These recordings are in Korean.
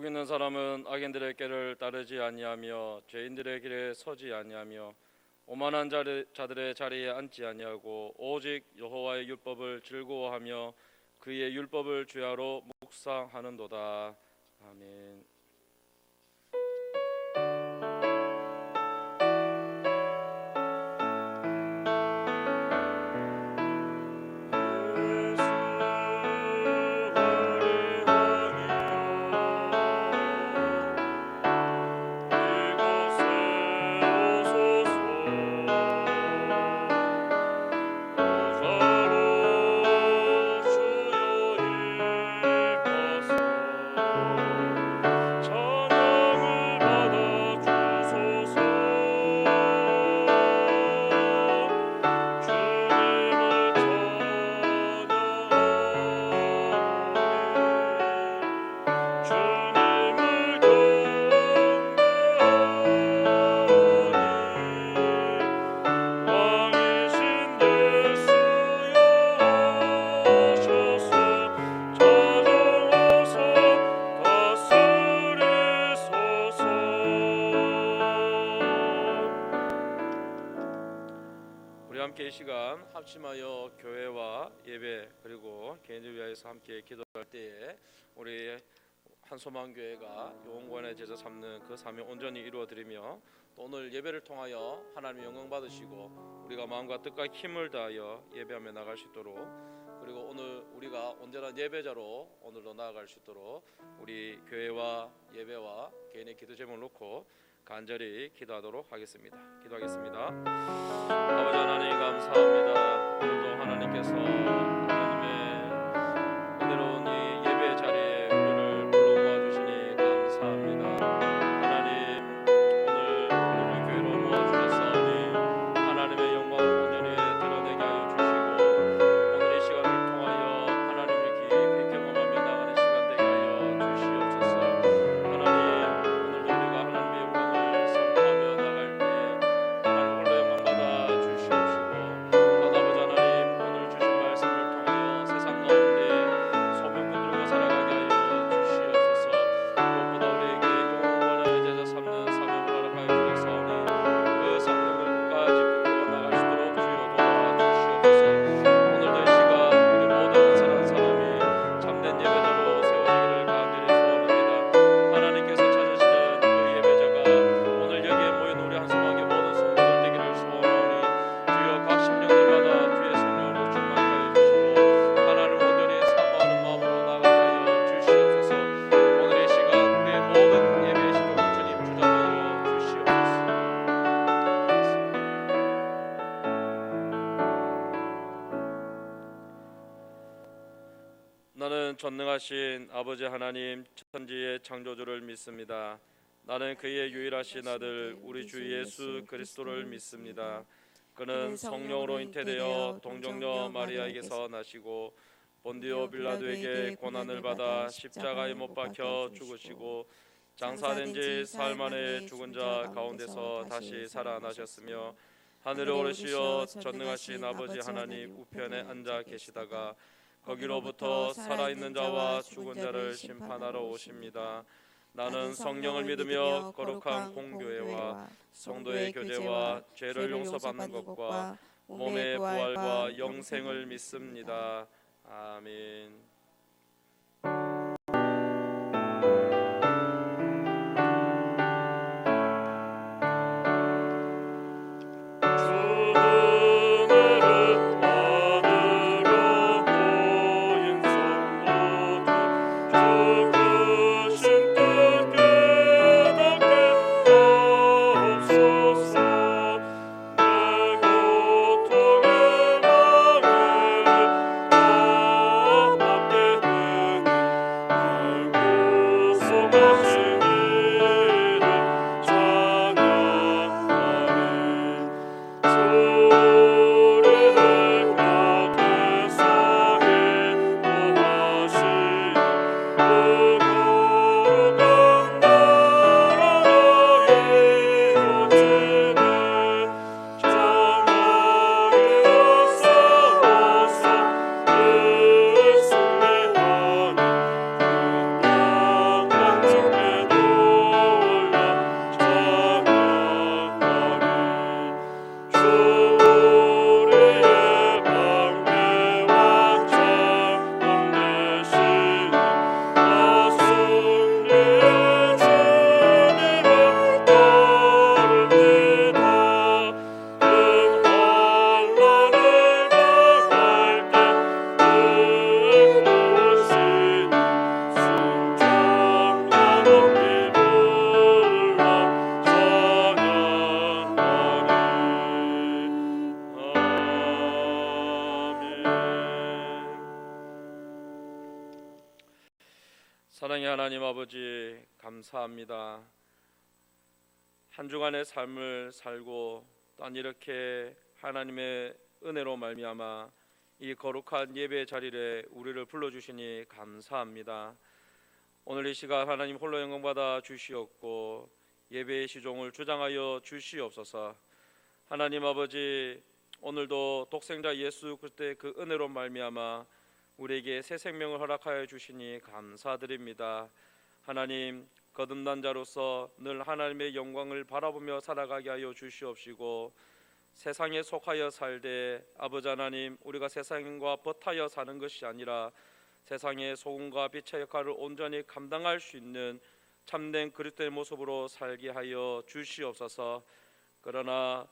있는 사람은 악인들의 길을 따르지 아니하며 죄인들의 길에 서지 아니하며 오만한 자들의 자리에 앉지 아니하고 오직 여호와의 율법을 즐거워하며 그의 율법을 주야로 묵상하는도다. 아멘. 함께 이 시간 합심하여 교회와 예배 그리고 개인을 위하여서 함께 기도할 때에 우리 한소망교회가 영원의 제자 삼는 그 사명 온전히 이루어드리며 또 오늘 예배를 통하여 하나님의 영광 받으시고 우리가 마음과 뜻과 힘을 다하여 예배하며 나갈 수 있도록, 그리고 오늘 우리가 온전한 예배자로 오늘도 나아갈 수 있도록 우리 교회와 예배와 개인의 기도 제목을 놓고 간절히 기도하도록 하겠습니다. 기도하겠습니다. 아버지 하나님 감사합니다. 오늘도 하나님께서 하나님의 은혜로운 이 예배 자리에 우리를 불러 모아주시니 감사합니다. 하나님 오늘 교회로 모아주셨사오니 하나님의 영광을 온전히 드러내게 하여 주시고 오늘 이 시간을 통하여 하나님을 깊이 경험하며 나가는 시간 되게 하여 주시옵소서. 하나님 오늘도 우리가 하나님의 영광을 선포하며 나갈 때 하나님 홀로 영광 받아 주시옵시고 아버지 하나님 오늘 주신 말씀을 통하여 세상 가운데 소명분들과 살아가게 하여 주시옵소서. 무엇보다 우리에게 영원한 제자 삼는 사명을 허락하여 주셨사오니 그 사명을 끝까지 붙들어 나갈 수 있도록 주여 도와주시옵소서. 오늘도 이 시간 우리 모든 사랑하는 사람이 참된 예배자로 세워지기를 간절히 소원합니다. 하나님께서 찾으시는 그 예배자가 오늘 여기에 모인 우리 한소망의 모든 성도들 되기를 소원하오니 주여 각 심령들마다 주의 성령으로 충만하여 주시고 하나님을 온전히 사모하는 마음으로 나아가게 하여 주시옵소서. 오늘 이 시간 우리의 모든 예배의 시종을 주님 주장하여 주시옵소서. 나는 전능하신 아버지 하나님 천지의 창조주를 믿습니다. 나는 그의 유일하신 아들 우리 주 예수 그리스도를 믿습니다. 그는 성령으로 잉태되어 동정녀 마리아에게서 나시고 본디오 빌라도에게 고난을 받아 십자가에 못 박혀 죽으시고 장사된 지 사흘 만에 죽은 자 가운데서 다시 살아나셨으며 하늘에 오르시어 전능하신 아버지 하나님 우편에 앉아 계시다가 거기로부터 살아있는 자와 죽은 자를 심판하러 오십니다. 나는 성령을 믿으며 거룩한 공교회와 성도의 교제와 죄를 용서받는 것과 몸의 부활과 영생을 믿습니다. 아멘. 내 고통의 마음을 사랑의 하나님 아버지, 감사합니다. 한 주간의 삶을 살고 또한 이렇게 하나님의 은혜로 말미암아 이 거룩한 예배 자리에 우리를 불러주시니 감사합니다. 오늘 이 시간 하나님 홀로 영광 받아 주시옵고 예배의 시종을 주장하여 주시옵소서. 하나님 아버지, 오늘도 독생자 예수 그리스도의 그 은혜로 말미암아 우리에게 새 생명을 허락하여 주시니 감사드립니다. 하나님, 거듭난 자로서 늘 하나님의 영광을 바라보며 살아가게 하여 주시옵시고 세상에 속하여 살되 아버지 하나님, 우리가 세상과 버타여 사는 것이 아니라 세상의 소금과 빛의 역할을 온전히 감당할 수 있는 참된 그리스도의 모습으로 살게 하여 주시옵소서. 그러나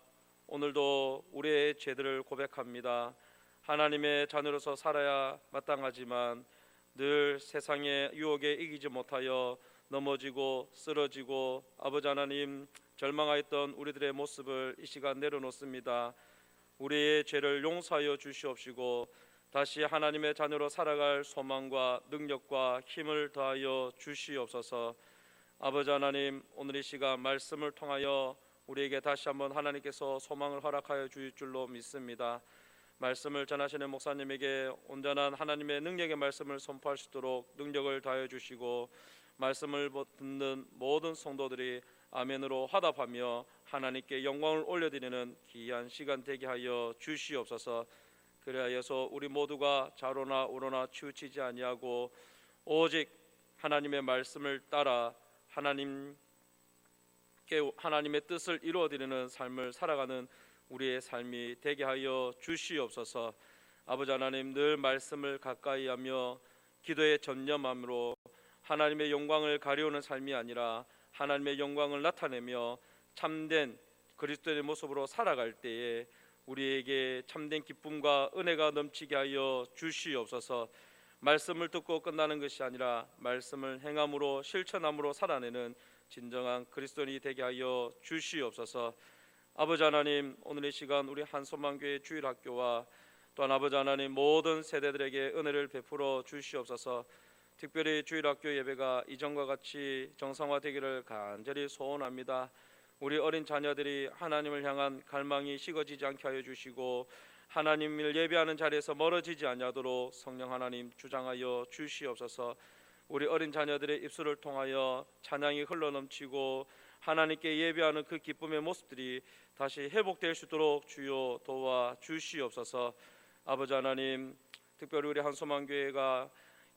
오늘도 우리의 죄들을 고백합니다. 하나님의 자녀로서 살아야 마땅하지만 늘 세상의 유혹에 이기지 못하여 넘어지고 쓰러지고 아버지 하나님 절망하였던 우리들의 모습을 이 시간 내려놓습니다. 우리의 죄를 용서하여 주시옵시고 다시 하나님의 자녀로 살아갈 소망과 능력과 힘을 더하여 주시옵소서. 아버지 하나님, 오늘 이 시간 말씀을 통하여 우리에게 다시 한번 하나님께서 소망을 허락하여 주실 줄로 믿습니다. 말씀을 전하시는 목사님에게 온전한 하나님의 능력의 말씀을 선포할 수 있도록 능력을 다해 주시고 말씀을 듣는 모든 성도들이 아멘으로 화답하며 하나님께 영광을 올려드리는 귀한 시간 되게 하여 주시옵소서. 그리하여서 우리 모두가 좌로나 우로나 치우치지 아니하고 오직 하나님의 말씀을 따라 하나님의 뜻을 이루어드리는 삶을 살아가는 우리의 삶이 되게 하여 주시옵소서. 아버지 하나님, 늘 말씀을 가까이 하며 기도에 전념함으로 하나님의 영광을 가려우는 삶이 아니라 하나님의 영광을 나타내며 참된 그리스도의 모습으로 살아갈 때에 우리에게 참된 기쁨과 은혜가 넘치게 하여 주시옵소서. 말씀을 듣고 끝나는 것이 아니라 말씀을 행함으로 실천함으로 살아내는 진정한 그리스도인이 되게 하여 주시옵소서. 아버지 하나님, 오늘 이 시간 우리 한소망교회 주일학교와 또한 아버지 하나님 모든 세대들에게 은혜를 베풀어 주시옵소서. 특별히 주일학교 예배가 이전과 같이 정상화되기를 간절히 소원합니다. 우리 어린 자녀들이 하나님을 향한 갈망이 식어지지 않게 하여 주시고 하나님을 예배하는 자리에서 멀어지지 아니하도록 성령 하나님 주장하여 주시옵소서. 우리 어린 자녀들의 입술을 통하여 찬양이 흘러넘치고 하나님께 예배하는 그 기쁨의 모습들이 다시 회복될 수 있도록 주여 도와 주시옵소서. 아버지 하나님, 특별히 우리 한소망교회가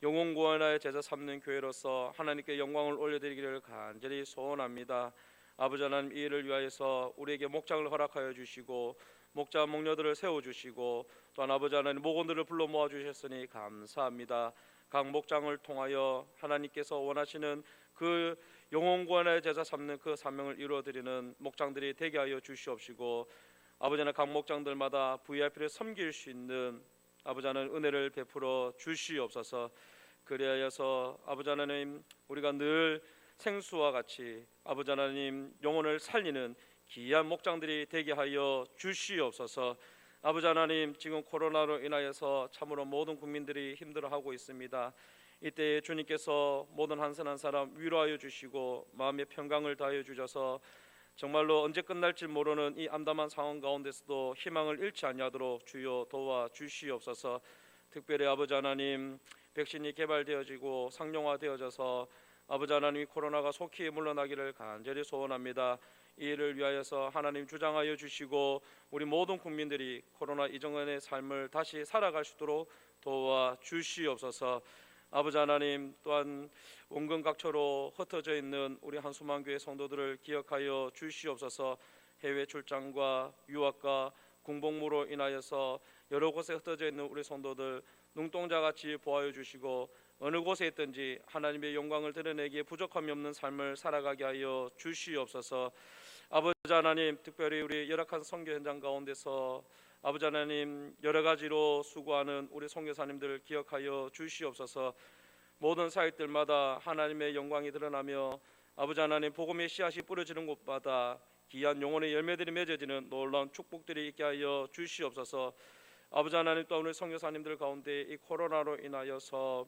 영혼구원하여 제자 삼는 교회로서 하나님께 영광을 올려드리기를 간절히 소원합니다. 아버지 하나님, 이 일을 위하여서 우리에게 목장을 허락하여 주시고 목자 목녀들을 세워주시고 또한 아버지 하나님 목원들을 불러 모아주셨으니 감사합니다. 각 목장을 통하여 하나님께서 원하시는 그 영혼구원의 제자 삼는 그 사명을 이루어드리는 목장들이 되게 하여 주시옵시고 아버지 하나님 각 목장들마다 VIP를 섬길 수 있는 아버지 하나님 은혜를 베풀어 주시옵소서. 그리하여서 아버지 하나님 우리가 늘 생수와 같이 아버지 하나님 영혼을 살리는 귀한 목장들이 되게 하여 주시옵소서. 아버지 하나님, 지금 코로나로 인하여서 참으로 모든 국민들이 힘들어하고 있습니다. 이때 주님께서 모든 한 사람 한 사람 위로하여 주시고 마음의 평강을 다하여 주셔서 정말로 언제 끝날지 모르는 이 암담한 상황 가운데서도 희망을 잃지 아니하도록 주여 도와 주시옵소서. 특별히 아버지 하나님 백신이 개발되어지고 상용화되어져서 아버지 하나님 코로나가 속히 물러나기를 간절히 소원합니다. 이 일을 위하여서 하나님 주장하여 주시고 우리 모든 국민들이 코로나 이전의 삶을 다시 살아갈 수 있도록 도와 주시옵소서. 아버지 하나님 또한 원근 각처로 흩어져 있는 우리 한소망교회 성도들을 기억하여 주시옵소서. 해외 출장과 유학과 군복무로 인하여서 여러 곳에 흩어져 있는 우리 성도들 눈동자같이 보호하여 주시고 어느 곳에 있든지 하나님의 영광을 드러내기에 부족함이 없는 삶을 살아가게 하여 주시옵소서. 아버지 하나님, 특별히 우리 열악한 선교 현장 가운데서 아버지 하나님 여러 가지로 수고하는 우리 선교사님들을 기억하여 주시옵소서. 모든 사역들마다 하나님의 영광이 드러나며 아버지 하나님 복음의 씨앗이 뿌려지는 곳마다 귀한 영혼의 열매들이 맺어지는 놀라운 축복들이 있게 하여 주시옵소서. 아버지 하나님 또 오늘 선교사님들 가운데 이 코로나로 인하여서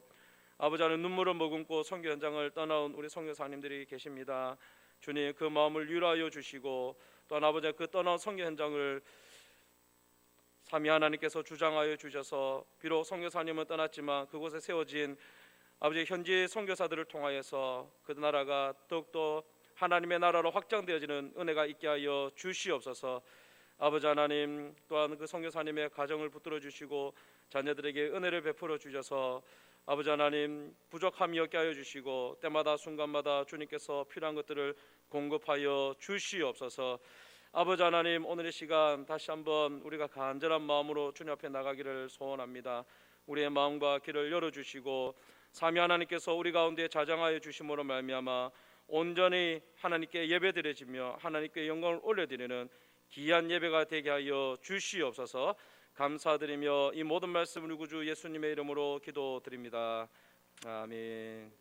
아버지 하나님, 눈물을 머금고 선교 현장을 떠나온 우리 선교사님들이 계십니다. 주님, 그 마음을 위로하여 주시고 또한 아버지 그 떠나온 선교 현장을 삼위 하나님께서 주장하여 주셔서 비록 선교사님은 떠났지만 그곳에 세워진 아버지 현지 선교사들을 통하여서 그 나라가 더욱더 하나님의 나라로 확장되어지는 은혜가 있게 하여 주시옵소서. 아버지 하나님, 또한 그 선교사님의 가정을 붙들어 주시고 자녀들에게 은혜를 베풀어 주셔서 아버지 하나님, 부족함이 없게 하여 주시고 때마다 순간마다 주님께서 필요한 것들을 공급하여 주시옵소서. 아버지 하나님, 오늘 이 시간 다시 한번 우리가 간절한 마음으로 주님 앞에 나가기를 소원합니다. 우리의 마음과 길을 열어주시고 삼위 하나님께서 우리 가운데 자정하여 주심으로 말미암아 온전히 하나님께 예배드려지며 하나님께 영광을 올려드리는 귀한 예배가 되게 하여 주시옵소서. 감사드리며 이 모든 말씀을 우리 구주 예수님의 이름으로 기도드립니다. 아멘.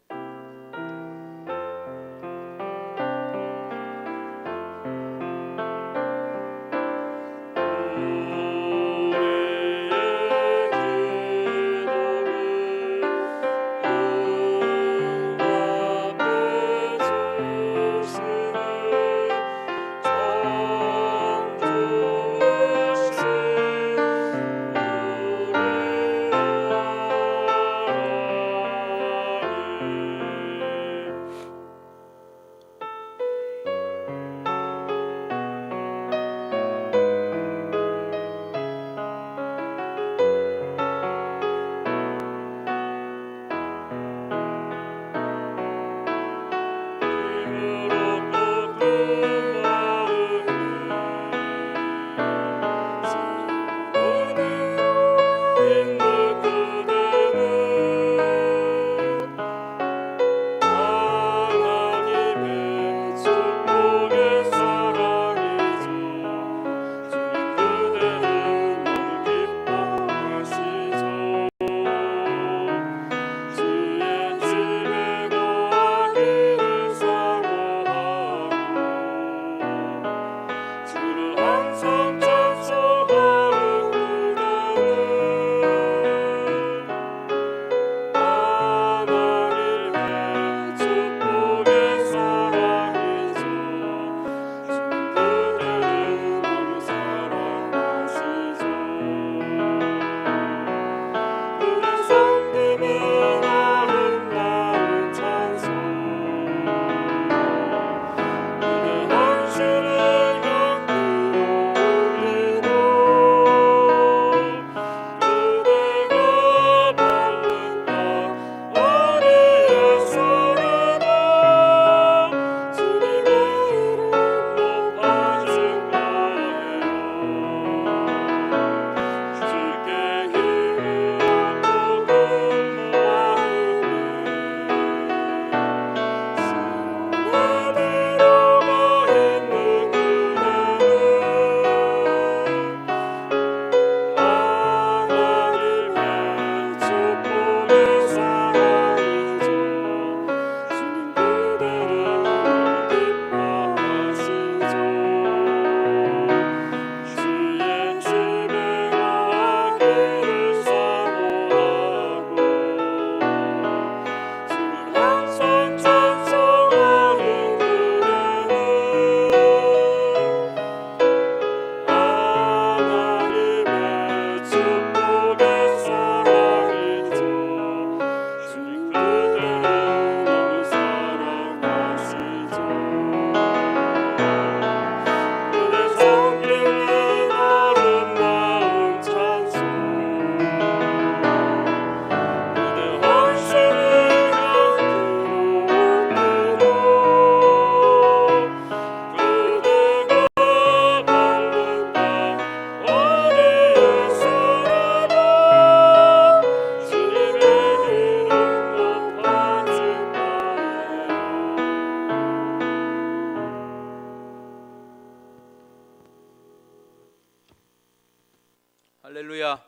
할렐루야.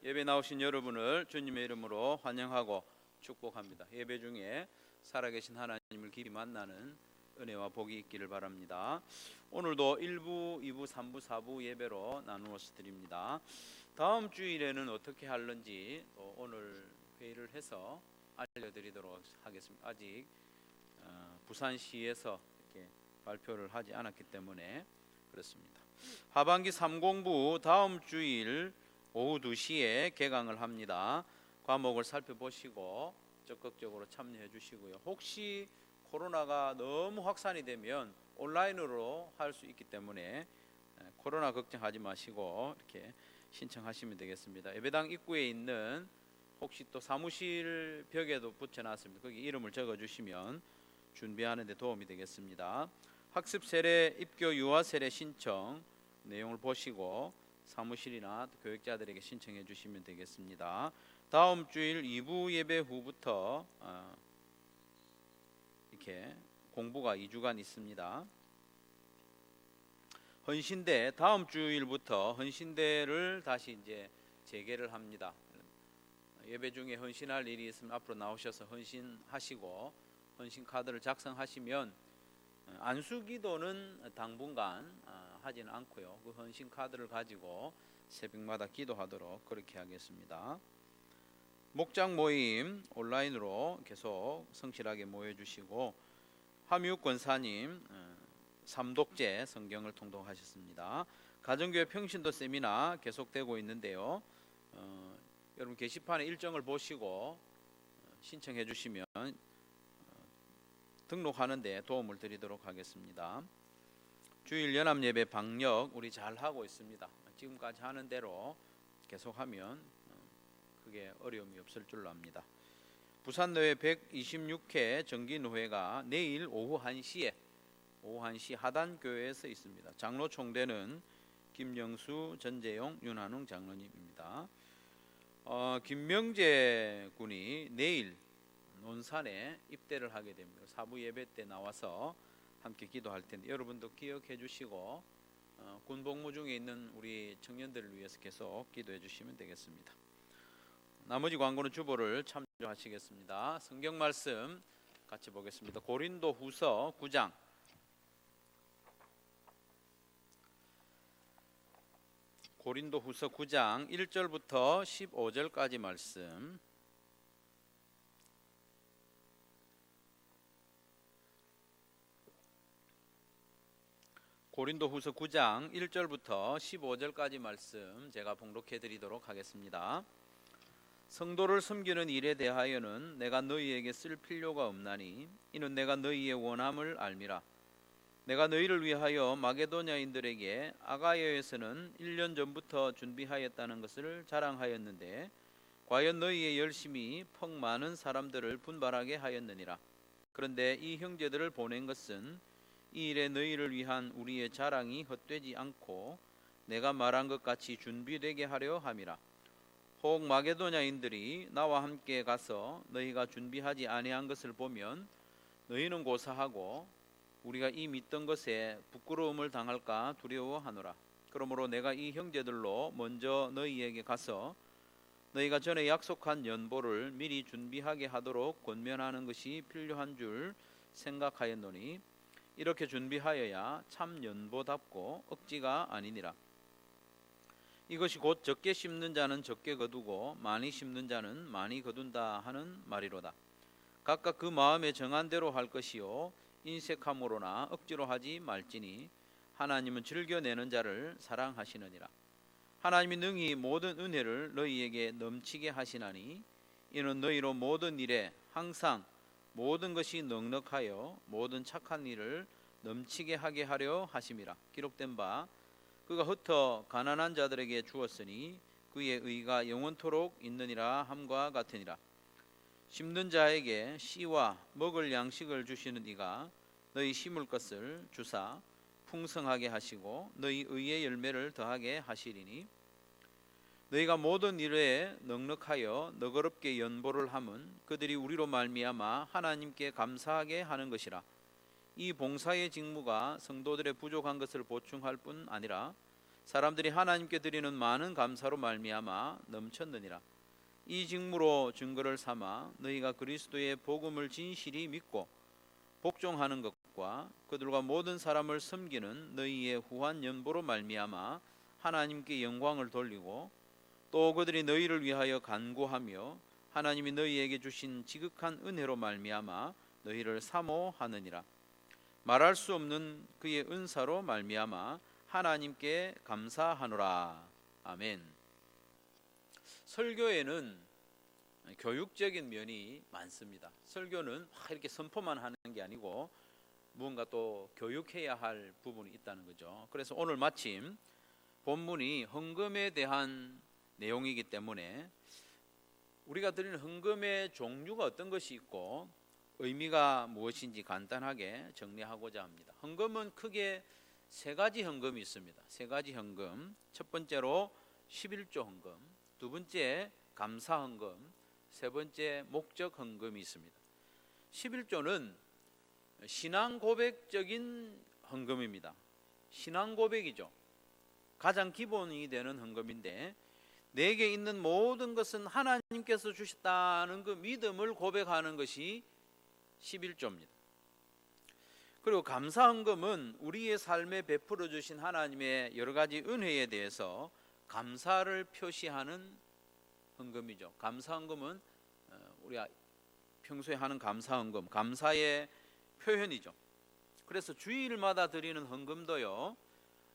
예배 나오신 여러분을 주님의 이름으로 환영하고 축복합니다. 예배 중에 살아계신 하나님을 깊이 만나는 은혜와 복이 있기를 바랍니다. 오늘도 1부, 2부, 3부, 4부 예배로 나누어서 드립니다. 다음 주일에는 어떻게 할는지 오늘 회의를 해서 알려드리도록 하겠습니다. 아직 부산시에서 이렇게 발표를 하지 않았기 때문에 그렇습니다. 하반기 3공부 다음 주일 오후 2시에 개강을 합니다. 과목을 살펴보시고 적극적으로 참여해 주시고요. 혹시 코로나가 너무 확산이 되면 온라인으로 할 수 있기 때문에 코로나 걱정하지 마시고 이렇게 신청하시면 되겠습니다. 예배당 입구에 있는 혹시 또 사무실 벽에도 붙여놨습니다. 거기 이름을 적어주시면 준비하는 데 도움이 되겠습니다. 학습 세례, 입교 유아 세례 신청 내용을 보시고 사무실이나 교육자들에게 신청해 주시면 되겠습니다. 다음 주일 2부 예배 후부터 이렇게 공부가 2주간 있습니다. 헌신대 다음 주일부터 헌신대를 다시 이제 재개를 합니다. 예배 중에 헌신할 일이 있으면 앞으로 나오셔서 헌신하시고 헌신 카드를 작성하시면 안수기도는 당분간 하지는 않고요. 그 헌신 카드를 가지고 새벽마다 기도하도록 그렇게 하겠습니다. 목장 모임 온라인으로 계속 성실하게 모여주시고 함유 권사님 삼독제 성경을 통독하셨습니다. 가정교회 평신도 세미나 계속되고 있는데요. 여러분 게시판에 일정을 보시고 신청해 주시면 등록하는 데 도움을 드리도록 하겠습니다. 주일 연합 예배 방역 우리 잘 하고 있습니다. 지금까지 하는 대로 계속하면 크게 어려움이 없을 줄로 압니다. 부산노회 126회 정기노회가 내일 오후 1시 하단교회에서 있습니다. 장로 총대는 김영수, 전재용, 윤한웅 장로님입니다. 김명재 군이 내일 논산에 입대를 하게 됩니다. 사부 예배 때 나와서 함께 기도할 텐데 여러분도 기억해 주시고 군복무 중에 있는 우리 청년들을 위해서 계속 기도해 주시면 되겠습니다. 나머지 광고는 주보를 참조하시겠습니다. 성경 말씀 같이 보겠습니다. 고린도 후서 9장 고린도 후서 9장 1절부터 15절까지 말씀. 고린도 후서 9장 1절부터 15절까지 말씀 제가 봉독해 드리도록 하겠습니다. 성도를 섬기는 일에 대하여는 내가 너희에게 쓸 필요가 없나니 이는 내가 너희의 원함을 알미라. 내가 너희를 위하여 마게도냐인들에게 아가야에서는 1년 전부터 준비하였다는 것을 자랑하였는데 과연 너희의 열심이 퍽 많은 사람들을 분발하게 하였느니라. 그런데 이 형제들을 보낸 것은 이 일에 너희를 위한 우리의 자랑이 헛되지 않고 내가 말한 것 같이 준비되게 하려 함이라. 혹 마게도냐인들이 나와 함께 가서 너희가 준비하지 아니한 것을 보면 너희는 고사하고 우리가 이 믿던 것에 부끄러움을 당할까 두려워하노라. 그러므로 내가 이 형제들로 먼저 너희에게 가서 너희가 전에 약속한 연보를 미리 준비하게 하도록 권면하는 것이 필요한 줄 생각하였노니 이렇게 준비하여야 참 연보답고 억지가 아니니라. 이것이 곧 적게 심는 자는 적게 거두고 많이 심는 자는 많이 거둔다 하는 말이로다. 각각 그 마음에 정한 대로 할 것이요 인색함으로나 억지로 하지 말지니 하나님은 즐겨내는 자를 사랑하시느니라. 하나님이 능히 모든 은혜를 너희에게 넘치게 하시나니 이는 너희로 모든 일에 항상 모든 것이 넉넉하여 모든 착한 일을 넘치게 하게 하려 하심이라. 기록된 바 그가 흩어 가난한 자들에게 주었으니 그의 의가 영원토록 있느니라 함과 같으니라. 심는 자에게 씨와 먹을 양식을 주시는 이가 너희 심을 것을 주사 풍성하게 하시고 너희 의의 열매를 더하게 하시리니 너희가 모든 일에 넉넉하여 너그럽게 연보를 함은 그들이 우리로 말미암아 하나님께 감사하게 하는 것이라. 이 봉사의 직무가 성도들의 부족한 것을 보충할 뿐 아니라 사람들이 하나님께 드리는 많은 감사로 말미암아 넘쳤느니라. 이 직무로 증거를 삼아 너희가 그리스도의 복음을 진실히 믿고 복종하는 것과 그들과 모든 사람을 섬기는 너희의 후한 연보로 말미암아 하나님께 영광을 돌리고 또 그들이 너희를 위하여 간구하며 하나님이 너희에게 주신 지극한 은혜로 말미암아 너희를 사모하느니라. 말할 수 없는 그의 은사로 말미암아 하나님께 감사하노라. 아멘. 설교에는 교육적인 면이 많습니다. 설교는 막 이렇게 선포만 하는 게 아니고 무언가 또 교육해야 할 부분이 있다는 거죠. 그래서 오늘 마침 본문이 헌금에 대한 내용이기 때문에 우리가 드리는 헌금의 종류가 어떤 것이 있고 의미가 무엇인지 간단하게 정리하고자 합니다. 헌금은 크게 세 가지 헌금이 있습니다. 세 가지 헌금. 첫 번째로 11조 헌금, 두 번째 감사 헌금, 세 번째 목적 헌금이 있습니다. 11조는 신앙 고백적인 헌금입니다. 신앙 고백이죠. 가장 기본이 되는 헌금인데 내게 있는 모든 것은 하나님께서 주셨다는 그 믿음을 고백하는 것이 11조입니다. 그리고 감사 헌금은 우리의 삶에 베풀어 주신 하나님의 여러 가지 은혜에 대해서 감사를 표시하는 헌금이죠. 감사 헌금은 우리가 평소에 하는 감사 헌금, 감사의 표현이죠. 그래서 주일마다 드리는 헌금도요,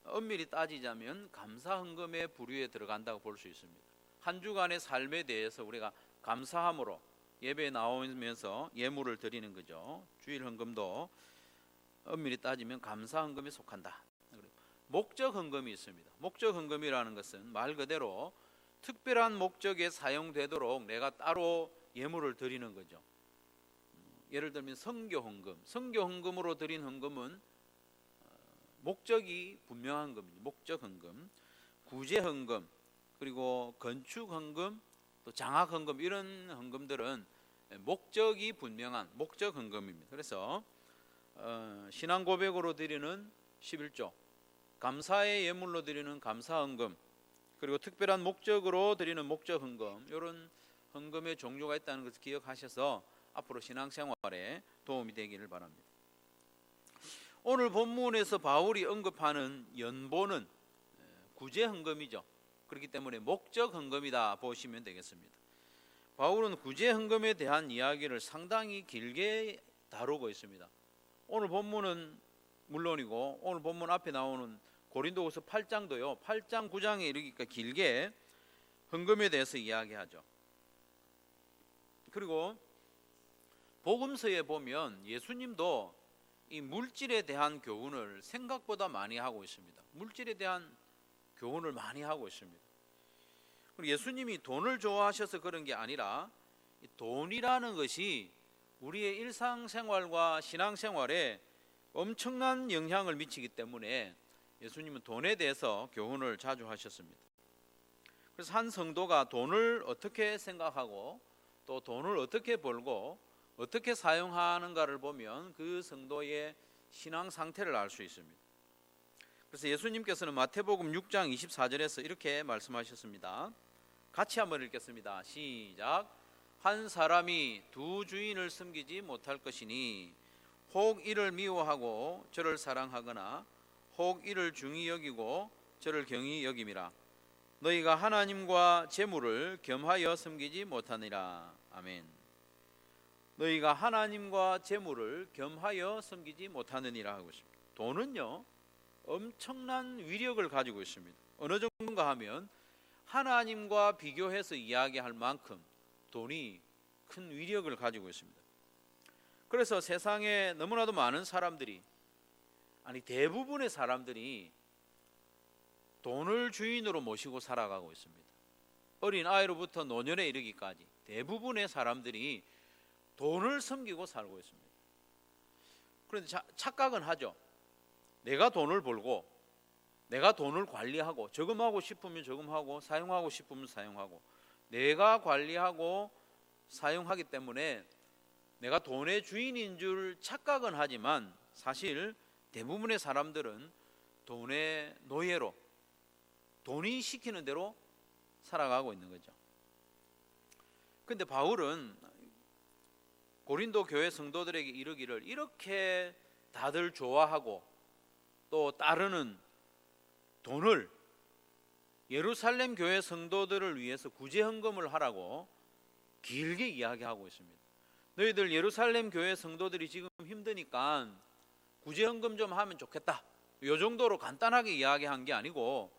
엄밀히 따지자면 감사 헌금의 부류에 들어간다고 볼 수 있습니다. 한 주간의 삶에 대해서 우리가 감사함으로 예배에 나오면서 예물을 드리는 거죠. 주일 헌금도 엄밀히 따지면 감사 헌금에 속한다. 목적 헌금이 있습니다. 목적 헌금이라는 것은 말 그대로 특별한 목적에 사용되도록 내가 따로 예물을 드리는 거죠. 예를 들면 성교 헌금, 성교 헌금으로 드린 헌금은 목적이 분명한 겁니다. 목적 헌금, 구제 헌금, 그리고 건축 헌금, 또 장학 헌금, 이런 헌금들은 목적이 분명한 목적 헌금입니다. 그래서 신앙 고백으로 드리는 11조, 감사의 예물로 드리는 감사 헌금, 그리고 특별한 목적으로 드리는 목적 헌금, 이런 헌금의 종류가 있다는 것을 기억하셔서 앞으로 신앙생활에 도움이 되기를 바랍니다. 오늘 본문에서 바울이 언급하는 연보는 구제 헌금이죠. 그렇기 때문에 목적 헌금이다 보시면 되겠습니다. 바울은 구제 헌금에 대한 이야기를 상당히 길게 다루고 있습니다. 오늘 본문은 물론이고 오늘 본문 앞에 나오는 고린도후서 8장도요. 8장 9장에 이르기까지 길게 헌금에 대해서 이야기하죠. 그리고 복음서에 보면 예수님도 이 물질에 대한 교훈을 생각보다 많이 하고 있습니다. 물질에 대한 교훈을 많이 하고 있습니다. 그리고 예수님이 돈을 좋아하셔서 그런 게 아니라 돈이라는 것이 우리의 일상생활과 신앙생활에 엄청난 영향을 미치기 때문에 예수님은 돈에 대해서 교훈을 자주 하셨습니다. 그래서 한 성도가 돈을 어떻게 생각하고 또 돈을 어떻게 벌고 어떻게 사용하는가를 보면 그 성도의 신앙 상태를 알 수 있습니다. 그래서 예수님께서는 마태복음 6장 24절에서 이렇게 말씀하셨습니다. 같이 한번 읽겠습니다. 시작. 한 사람이 두 주인을 섬기지 못할 것이니 혹 이를 미워하고 저를 사랑하거나 혹 이를 중히 여기고 저를 경히 여김이라. 너희가 하나님과 재물을 겸하여 섬기지 못하니라. 아멘. 너희가 하나님과 재물을 겸하여 섬기지 못하느니라 하고 있습니다. 돈은요 엄청난 위력을 가지고 있습니다. 어느 정도인가 하면 하나님과 비교해서 이야기할 만큼 돈이 큰 위력을 가지고 있습니다. 그래서 세상에 너무나도 많은 사람들이, 아니 대부분의 사람들이 돈을 주인으로 모시고 살아가고 있습니다. 어린 아이로부터 노년에 이르기까지 대부분의 사람들이 돈을 섬기고 살고 있습니다. 그런데 착각은 하죠. 내가 돈을 벌고 내가 돈을 관리하고 저금하고 싶으면 저금하고 사용하고 싶으면 사용하고 내가 관리하고 사용하기 때문에 내가 돈의 주인인 줄 착각은 하지만 사실 대부분의 사람들은 돈의 노예로 돈이 시키는 대로 살아가고 있는 거죠. 그런데 바울은 고린도 교회 성도들에게 이르기를 이렇게 다들 좋아하고 또 따르는 돈을 예루살렘 교회 성도들을 위해서 구제 헌금을 하라고 길게 이야기하고 있습니다. 너희들 예루살렘 교회 성도들이 지금 힘드니까 구제헌금 좀 하면 좋겠다, 이 정도로 간단하게 이야기한 게 아니고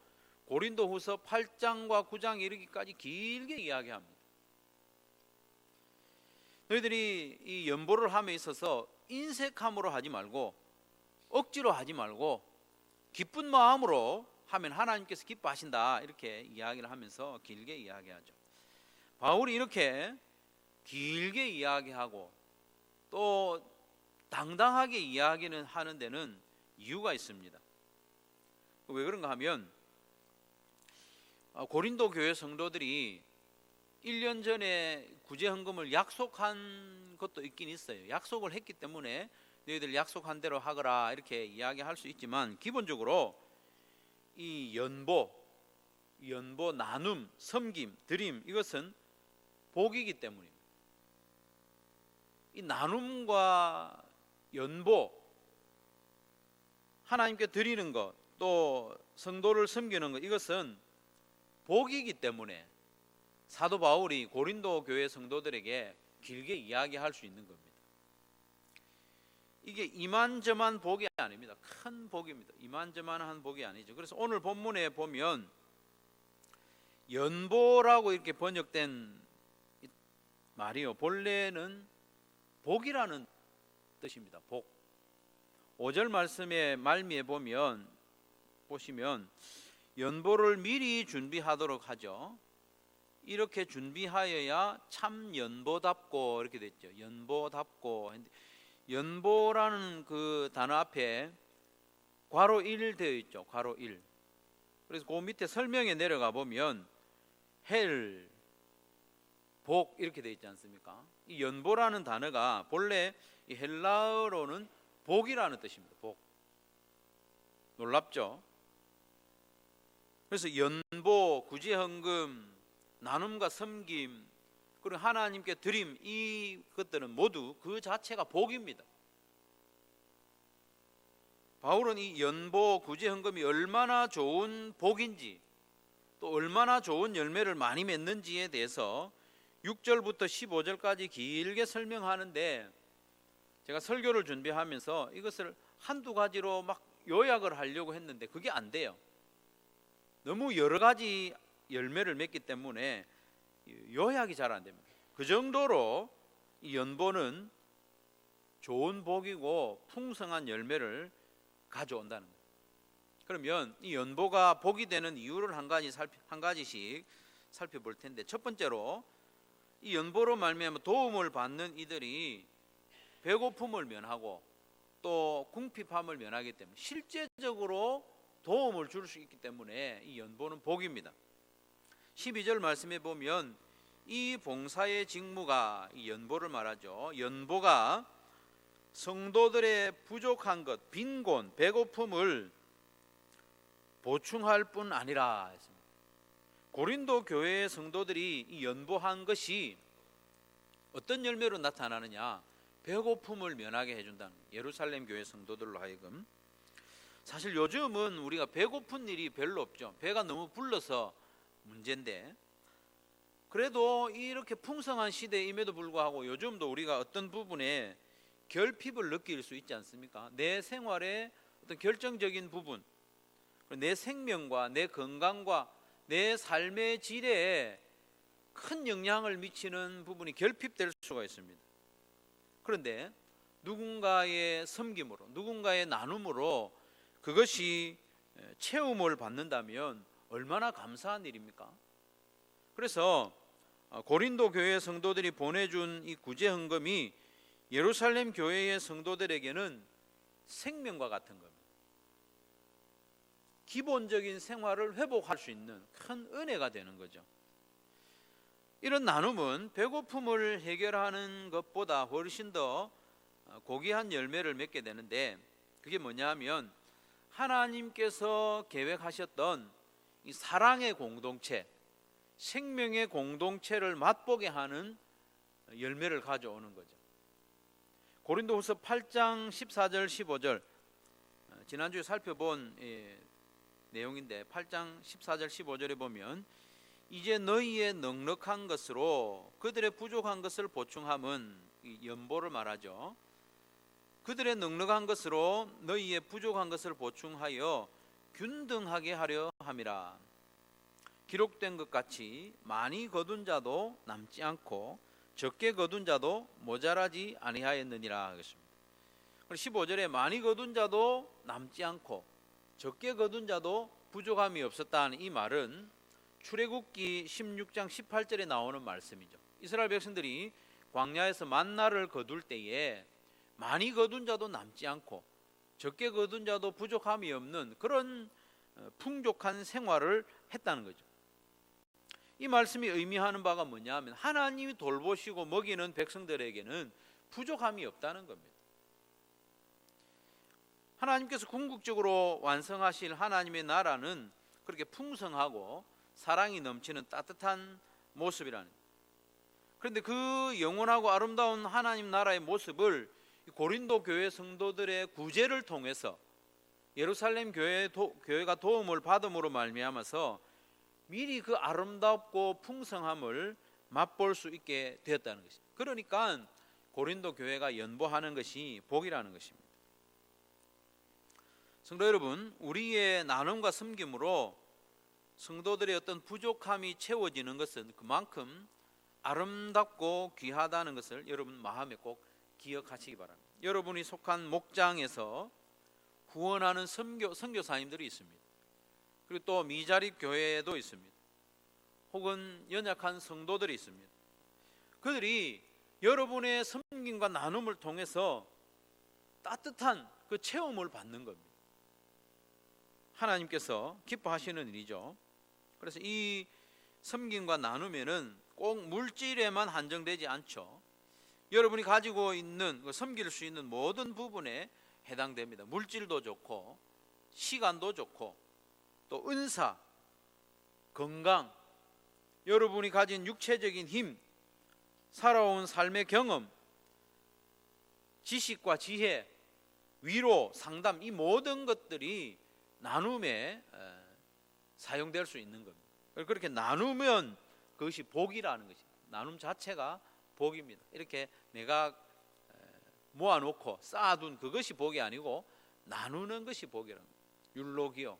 고린도후서 8장과 9장에 이르기까지 길게 이야기합니다. 너희들이 이 연보를 함에 있어서 인색함으로 하지 말고 억지로 하지 말고 기쁜 마음으로 하면 하나님께서 기뻐하신다, 이렇게 이야기를 하면서 길게 이야기하죠. 바울이 이렇게 길게 이야기하고 또 당당하게 이야기는 하는 데는 이유가 있습니다. 왜 그런가 하면 고린도 교회 성도들이 1년 전에 구제헌금을 약속한 것도 있긴 있어요. 약속을 했기 때문에 너희들 약속한 대로 하거라, 이렇게 이야기할 수 있지만 기본적으로 이 연보, 나눔, 섬김, 드림, 이것은 복이기 때문입니다. 이 나눔과 연보, 하나님께 드리는 것, 또 성도를 섬기는 것, 이것은 복이기 때문에 사도 바울이 고린도 교회 성도들에게 길게 이야기할 수 있는 겁니다. 이게 이만저만 복이 아닙니다. 큰 복입니다. 이만저만한 복이 아니죠. 그래서 오늘 본문에 보면 연보라고 이렇게 번역된 말이요, 본래는 복이라는 뜻입니다. 복. 5절 말씀의 말미에 보시면 연보를 미리 준비하도록 하죠. 이렇게 준비하여야 참 연보답고, 이렇게 됐죠. 연보답고. 연보라는 그 단어 앞에 괄호 1 되어 있죠. 괄호 1. 그래서 그 밑에 설명에 내려가 보면 헬, 복, 이렇게 되어 있지 않습니까? 이 연보라는 단어가 본래 이 헬라어로는 복이라는 뜻입니다. 복. 놀랍죠? 그래서 연보, 구제헌금, 나눔과 섬김, 그리고 하나님께 드림, 이것들은 모두 그 자체가 복입니다. 바울은 이 연보, 구제헌금이 얼마나 좋은 복인지, 또 얼마나 좋은 열매를 많이 맺는지에 대해서 6절부터 15절까지 길게 설명하는데, 제가 설교를 준비하면서 이것을 한두 가지로 막 요약을 하려고 했는데 그게 안 돼요. 너무 여러 가지 열매를 맺기 때문에 요약이 잘 안 됩니다. 그 정도로 이 연보는 좋은 복이고 풍성한 열매를 가져온다는 거예요. 그러면 이 연보가 복이 되는 이유를 한 가지씩 살펴볼 텐데, 첫 번째로 이 연보로 말미암아 도움을 받는 이들이 배고픔을 면하고 또 궁핍함을 면하기 때문에 실제적으로 도움을 줄 수 있기 때문에 이 연보는 복입니다. 12절 말씀에 보면 이 봉사의 직무가, 이 연보를 말하죠. 연보가 성도들의 부족한 것, 빈곤, 배고픔을 보충할 뿐 아니라 했습니다. 고린도 교회의 성도들이 이 연보한 것이 어떤 열매로 나타나느냐, 배고픔을 면하게 해준다는 거예요. 예루살렘 교회 성도들로 하여금. 사실 요즘은 우리가 배고픈 일이 별로 없죠. 배가 너무 불러서 문제인데, 그래도 이렇게 풍성한 시대임에도 불구하고 요즘도 우리가 어떤 부분에 결핍을 느낄 수 있지 않습니까? 내 생활의 어떤 결정적인 부분, 내 생명과 내 건강과 내 삶의 질에 큰 영향을 미치는 부분이 결핍될 수가 있습니다. 그런데 누군가의 섬김으로, 누군가의 나눔으로 그것이 채움을 받는다면 얼마나 감사한 일입니까? 그래서 고린도 교회 성도들이 보내준 이 구제헌금이 예루살렘 교회의 성도들에게는 생명과 같은 겁니다. 기본적인 생활을 회복할 수 있는 큰 은혜가 되는 거죠. 이런 나눔은 배고픔을 해결하는 것보다 훨씬 더 고귀한 열매를 맺게 되는데, 그게 뭐냐 하면 하나님께서 계획하셨던 이 사랑의 공동체, 생명의 공동체를 맛보게 하는 열매를 가져오는 거죠. 고린도후서 8장 14절 15절, 지난주에 살펴본 내용인데 8장 14절 15절에 보면 이제 너희의 넉넉한 것으로 그들의 부족한 것을 보충함은, 이 연보를 말하죠. 그들의 넉넉한 것으로 너희의 부족한 것을 보충하여 균등하게 하려 함이라. 기록된 것 같이 많이 거둔 자도 남지 않고 적게 거둔 자도 모자라지 아니하였느니라 하겠습니다. 15절에 많이 거둔 자도 남지 않고 적게 거둔 자도 부족함이 없었다는 이 말은 출애굽기 16장 18절에 나오는 말씀이죠. 이스라엘 백성들이 광야에서 만나를 거둘 때에 많이 거둔 자도 남지 않고 적게 거둔 자도 부족함이 없는 그런 풍족한 생활을 했다는 거죠. 이 말씀이 의미하는 바가 뭐냐 하면 하나님이 돌보시고 먹이는 백성들에게는 부족함이 없다는 겁니다. 하나님께서 궁극적으로 완성하실 하나님의 나라는 그렇게 풍성하고 사랑이 넘치는 따뜻한 모습이라는 거예요. 그런데 그 영원하고 아름다운 하나님 나라의 모습을 고린도 교회 성도들의 구제를 통해서 예루살렘 교회가 도움을 받음으로 말미암아서 미리 그 아름답고 풍성함을 맛볼 수 있게 되었다는 것입니다. 그러니까 고린도 교회가 연보하는 것이 복이라는 것입니다. 성도 여러분, 우리의 나눔과 섬김으로 성도들의 어떤 부족함이 채워지는 것은 그만큼 아름답고 귀하다는 것을 여러분 마음에 꼭 기억하시기 바랍니다. 여러분이 속한 목장에서 후원하는 선교사님들이 있습니다. 그리고 또 미자립 교회도 있습니다. 혹은 연약한 성도들이 있습니다. 그들이 여러분의 섬김과 나눔을 통해서 따뜻한 그 체험을 받는 겁니다. 하나님께서 기뻐하시는 일이죠. 그래서 이 섬김과 나눔에는 꼭 물질에만 한정되지 않죠. 여러분이 가지고 있는 섬길 수 있는 모든 부분에 해당됩니다. 물질도 좋고 시간도 좋고 또 은사, 건강, 여러분이 가진 육체적인 힘, 살아온 삶의 경험, 지식과 지혜, 위로, 상담, 이 모든 것들이 나눔에 사용될 수 있는 겁니다. 그렇게 나누면 그것이 복이라는 것입니다. 나눔 자체가 복입니다. 이렇게 내가 모아놓고 쌓아둔 그것이 복이 아니고 나누는 것이 복이라는 거예요. 율로기요.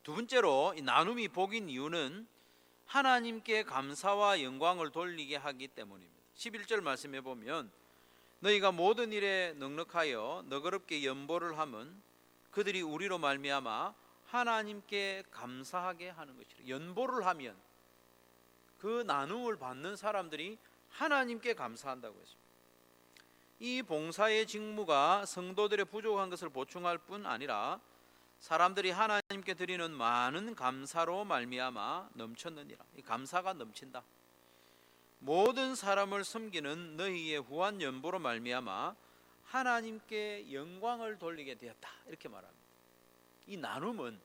두 번째로 이 나눔이 복인 이유는 하나님께 감사와 영광을 돌리게 하기 때문입니다. 11절 말씀해 보면 너희가 모든 일에 넉넉하여 너그럽게 연보를 하면 그들이 우리로 말미암아 하나님께 감사하게 하는 것이라. 연보를 하면 그 나눔을 받는 사람들이 하나님께 감사한다고 했습니다. 이 봉사의 직무가 성도들의 부족한 것을 보충할 뿐 아니라 사람들이 하나님께 드리는 많은 감사로 말미암아 넘쳤느니라. 이 감사가 넘친다. 모든 사람을 섬기는 너희의 후한 연보로 말미암아 하나님께 영광을 돌리게 되었다. 이렇게 말합니다. 이 나눔은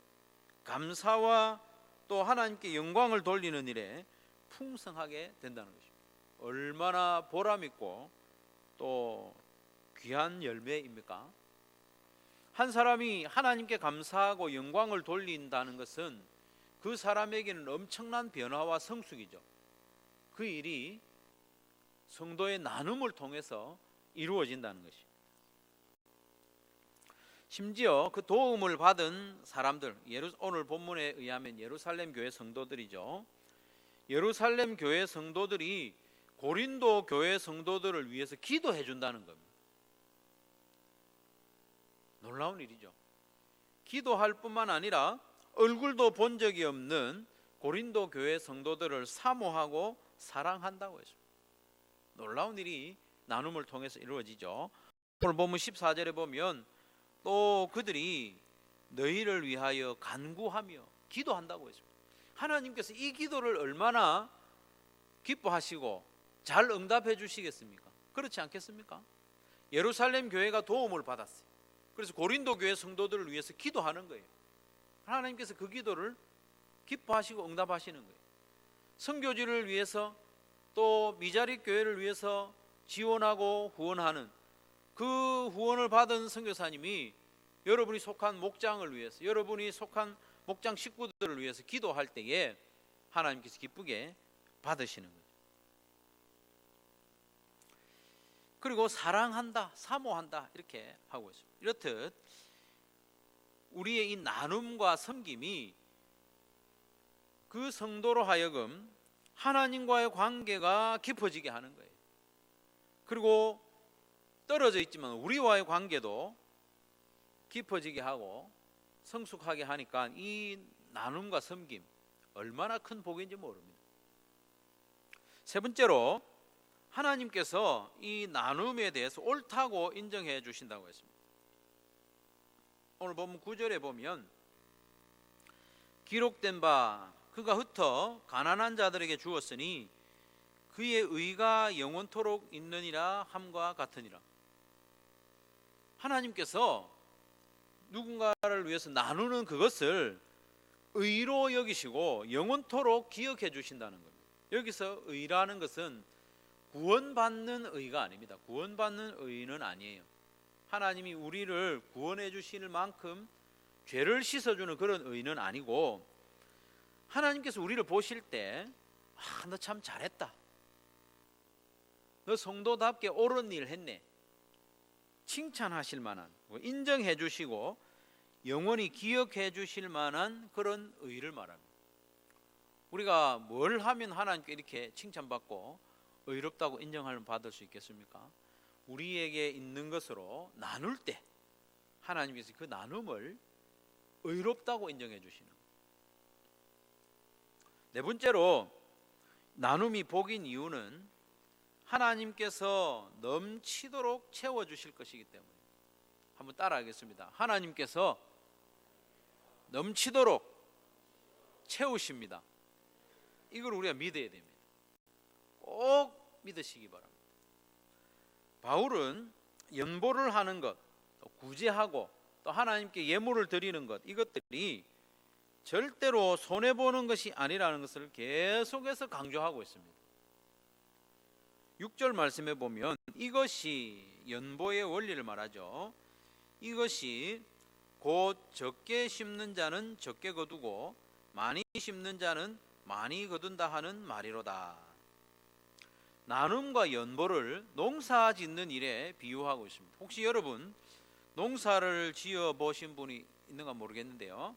감사와 또 하나님께 영광을 돌리는 일에 풍성하게 된다는 것입니다. 얼마나 보람있고 또 귀한 열매입니까? 한 사람이 하나님께 감사하고 영광을 돌린다는 것은 그 사람에게는 엄청난 변화와 성숙이죠. 그 일이 성도의 나눔을 통해서 이루어진다는 것입니다. 심지어 그 도움을 받은 사람들, 오늘 본문에 의하면 예루살렘 교회 성도들이죠. 예루살렘 교회 성도들이 고린도 교회 성도들을 위해서 기도해 준다는 겁니다. 놀라운 일이죠. 기도할 뿐만 아니라 얼굴도 본 적이 없는 고린도 교회 성도들을 사모하고 사랑한다고 했습니다. 놀라운 일이 나눔을 통해서 이루어지죠. 오늘 본문 14절에 보면 또 그들이 너희를 위하여 간구하며 기도한다고 했습니다. 하나님께서 이 기도를 얼마나 기뻐하시고 잘 응답해 주시겠습니까? 그렇지 않겠습니까? 예루살렘 교회가 도움을 받았어요. 그래서 고린도 교회 성도들을 위해서 기도하는 거예요. 하나님께서 그 기도를 기뻐하시고 응답하시는 거예요. 선교지를 위해서 또 미자립 교회를 위해서 지원하고 후원하는 그 후원을 받은 선교사님이 여러분이 속한 목장을 위해서, 여러분이 속한 목장 식구들을 위해서 기도할 때에 하나님께서 기쁘게 받으시는 거죠. 그리고 사랑한다, 사모한다 이렇게 하고 있습니다. 이렇듯 우리의 이 나눔과 섬김이 그 성도로 하여금 하나님과의 관계가 깊어지게 하는 거예요. 그리고 떨어져 있지만 우리와의 관계도 깊어지게 하고 성숙하게 하니까 이 나눔과 섬김 얼마나 큰 복인지 모릅니다. 세 번째로 하나님께서 이 나눔에 대해서 옳다고 인정해 주신다고 했습니다. 오늘 본문 9절에 보면 기록된 바 그가 흩어 가난한 자들에게 주었으니 그의 의가 영원토록 있느니라 함과 같으니라. 하나님께서 누군가를 위해서 나누는 그것을 의로 여기시고 영원토록 기억해 주신다는 겁니다. 여기서 의라는 것은 구원받는 의가 아닙니다. 구원받는 의는 아니에요. 하나님이 우리를 구원해 주실 만큼 죄를 씻어주는 그런 의는 아니고, 하나님께서 우리를 보실 때 너 참 잘했다, 너 성도답게 옳은 일 했네, 칭찬하실 만한, 인정해 주시고 영원히 기억해 주실 만한 그런 의를 말합니다. 우리가 뭘 하면 하나님께 이렇게 칭찬받고 의롭다고 인정을 받을 수 있겠습니까? 우리에게 있는 것으로 나눌 때 하나님께서 그 나눔을 의롭다고 인정해 주시는 거예요. 네 번째로 나눔이 복인 이유는 하나님께서 넘치도록 채워주실 것이기 때문에. 한번 따라하겠습니다. 하나님께서 넘치도록 채우십니다. 이걸 우리가 믿어야 됩니다. 꼭 믿으시기 바랍니다. 바울은 연보를 하는 것, 또 구제하고 또 하나님께 예물을 드리는 것, 이것들이 절대로 손해보는 것이 아니라는 것을 계속해서 강조하고 있습니다. 6절 말씀에 보면 이것이 연보의 원리를 말하죠. 이것이 곧 적게 심는 자는 적게 거두고 많이 심는 자는 많이 거둔다 하는 말이로다. 나눔과 연보를 농사 짓는 일에 비유하고 있습니다. 혹시 여러분 농사를 지어 보신 분이 있는가 모르겠는데요,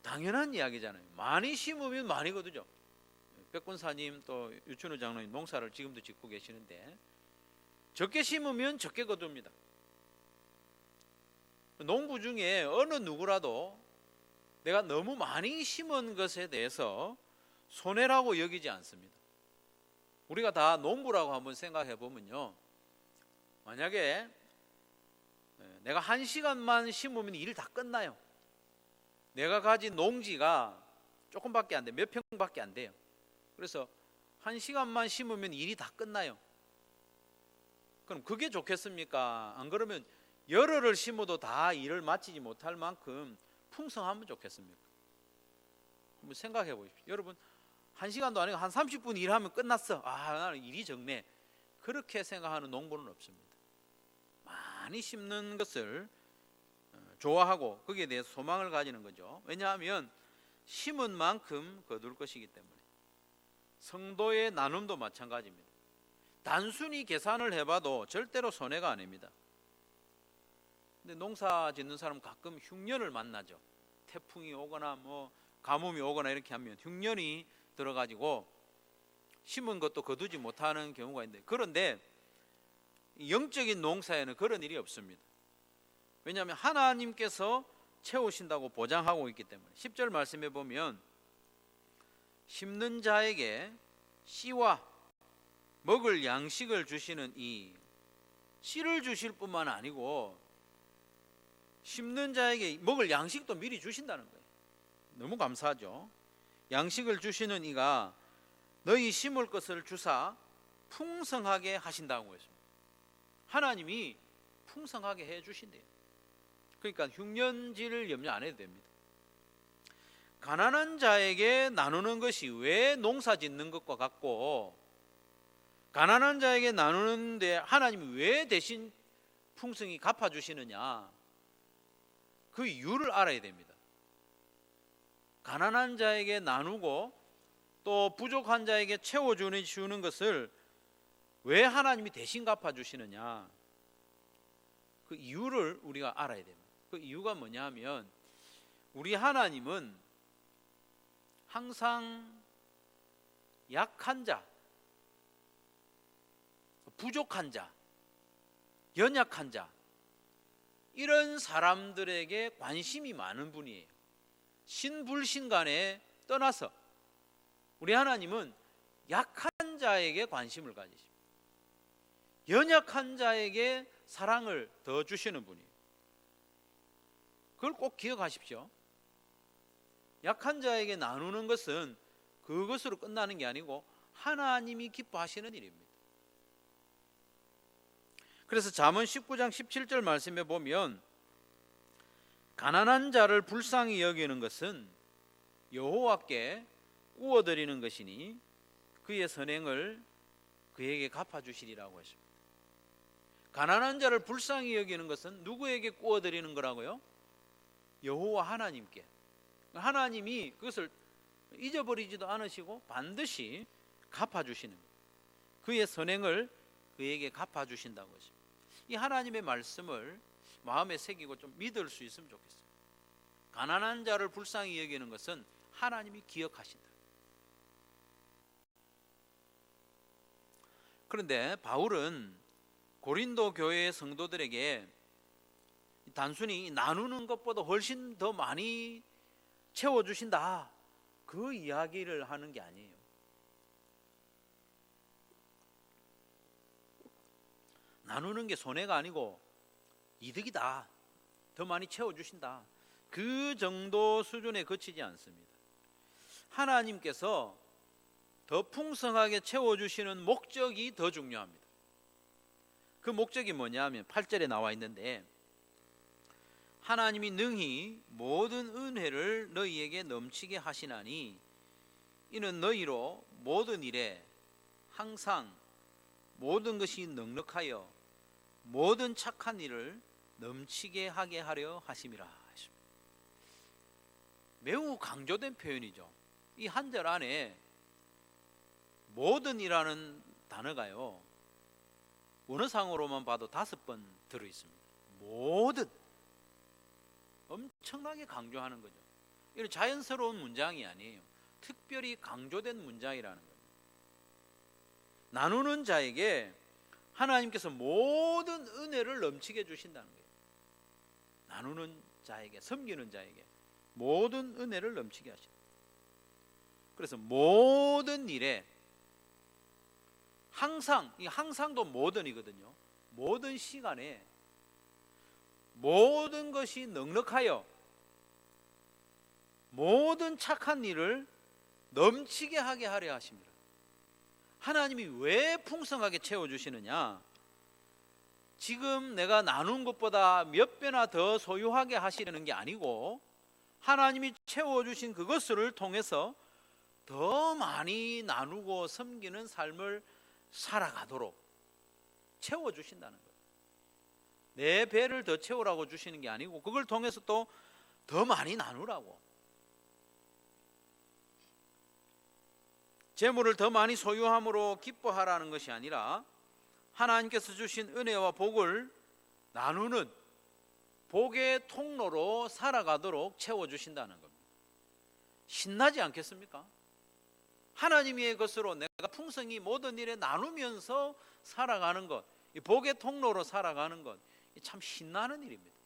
당연한 이야기잖아요. 많이 심으면 많이 거두죠. 백군사님 또 유춘우 장로님 농사를 지금도 짓고 계시는데 적게 심으면 적게 거둡니다. 농부 중에 어느 누구라도 내가 너무 많이 심은 것에 대해서 손해라고 여기지 않습니다. 우리가 다 농부라고 한번 생각해 보면요, 만약에 내가 1시간만 심으면 일이 다 끝나요. 내가 가진 농지가 조금밖에 안 돼, 몇 평밖에 안 돼요. 그래서 1시간만 심으면 일이 다 끝나요. 그럼 그게 좋겠습니까? 안 그러면 열흘을 심어도 다 일을 마치지 못할 만큼 풍성하면 좋겠습니까? 한번 생각해 보십시오. 여러분 1시간도 아니고 한 30분 일하면 끝났어. 나는 일이 적네. 그렇게 생각하는 농부는 없습니다. 많이 심는 것을 좋아하고 거기에 대해서 소망을 가지는 거죠. 왜냐하면 심은 만큼 거둘 것이기 때문에. 성도의 나눔도 마찬가지입니다. 단순히 계산을 해봐도 절대로 손해가 아닙니다. 근데 농사 짓는 사람은 가끔 흉년을 만나죠. 태풍이 오거나 가뭄이 오거나 이렇게 하면 흉년이 들어가지고 심은 것도 거두지 못하는 경우가 있는데, 그런데 영적인 농사에는 그런 일이 없습니다. 왜냐하면 하나님께서 채우신다고 보장하고 있기 때문에. 10절 말씀해 보면 심는 자에게 씨와 먹을 양식을 주시는 이, 씨를 주실 뿐만 아니고 심는 자에게 먹을 양식도 미리 주신다는 거예요. 너무 감사하죠. 양식을 주시는 이가 너희 심을 것을 주사 풍성하게 하신다고 했습니다. 하나님이 풍성하게 해 주신대요. 그러니까 흉년지를 염려 안 해도 됩니다. 가난한 자에게 나누는 것이 왜 농사 짓는 것과 같고, 가난한 자에게 나누는데 하나님이 왜 대신 풍성히 갚아주시느냐, 그 이유를 알아야 됩니다. 가난한 자에게 나누고 또 부족한 자에게 채워주는 것을 왜 하나님이 대신 갚아주시느냐, 그 이유를 우리가 알아야 됩니다. 그 이유가 뭐냐 하면, 우리 하나님은 항상 약한 자, 부족한 자, 연약한 자, 이런 사람들에게 관심이 많은 분이에요. 신불신 간에 떠나서 우리 하나님은 약한 자에게 관심을 가지십니다. 연약한 자에게 사랑을 더 주시는 분이에요. 그걸 꼭 기억하십시오. 약한 자에게 나누는 것은 그것으로 끝나는 게 아니고 하나님이 기뻐하시는 일입니다. 그래서 잠언 19장 17절 말씀에 보면, 가난한 자를 불쌍히 여기는 것은 여호와께 구워드리는 것이니 그의 선행을 그에게 갚아주시리라고 했습니다. 가난한 자를 불쌍히 여기는 것은 누구에게 구워드리는 거라고요? 여호와 하나님께. 하나님이 그것을 잊어버리지도 않으시고 반드시 갚아주시는 거예요. 그의 선행을 그에게 갚아주신다고 했습니다. 이 하나님의 말씀을 마음에 새기고 좀 믿을 수 있으면 좋겠어요. 가난한 자를 불쌍히 여기는 것은 하나님이 기억하신다. 그런데 바울은 고린도 교회의 성도들에게 단순히 나누는 것보다 훨씬 더 많이 채워주신다, 그 이야기를 하는 게 아니에요. 나누는 게 손해가 아니고 이득이다, 더 많이 채워주신다, 그 정도 수준에 그치지 않습니다. 하나님께서 더 풍성하게 채워주시는 목적이 더 중요합니다. 그 목적이 뭐냐 하면 8절에 나와 있는데, 하나님이 능히 모든 은혜를 너희에게 넘치게 하시나니 이는 너희로 모든 일에 항상 모든 것이 넉넉하여 모든 착한 일을 넘치게 하게 하려 하심이라. 매우 강조된 표현이죠. 이 한 절 안에 모든 이라는 단어가요, 원어상으로만 봐도 5번 들어있습니다. 모든, 엄청나게 강조하는 거죠. 이런 자연스러운 문장이 아니에요. 특별히 강조된 문장이라는 거예요. 나누는 자에게 하나님께서 모든 은혜를 넘치게 주신다는 거예요. 나누는 자에게, 섬기는 자에게 모든 은혜를 넘치게 하신다. 그래서 모든 일에 항상, 이 항상도 모든이거든요. 모든 시간에 모든 것이 넉넉하여 모든 착한 일을 넘치게 하게 하려 하십니다. 하나님이 왜 풍성하게 채워주시느냐? 지금 내가 나눈 것보다 몇 배나 더 소유하게 하시려는 게 아니고, 하나님이 채워주신 그것을 통해서 더 많이 나누고 섬기는 삶을 살아가도록 채워주신다는 거예요. 내 배를 더 채우라고 주시는 게 아니고, 그걸 통해서 또 더 많이 나누라고. 재물을 더 많이 소유함으로 기뻐하라는 것이 아니라, 하나님께서 주신 은혜와 복을 나누는 복의 통로로 살아가도록 채워주신다는 겁니다. 신나지 않겠습니까? 하나님의 것으로 내가 풍성히 모든 일에 나누면서 살아가는 것, 이 복의 통로로 살아가는 것, 참 신나는 일입니다.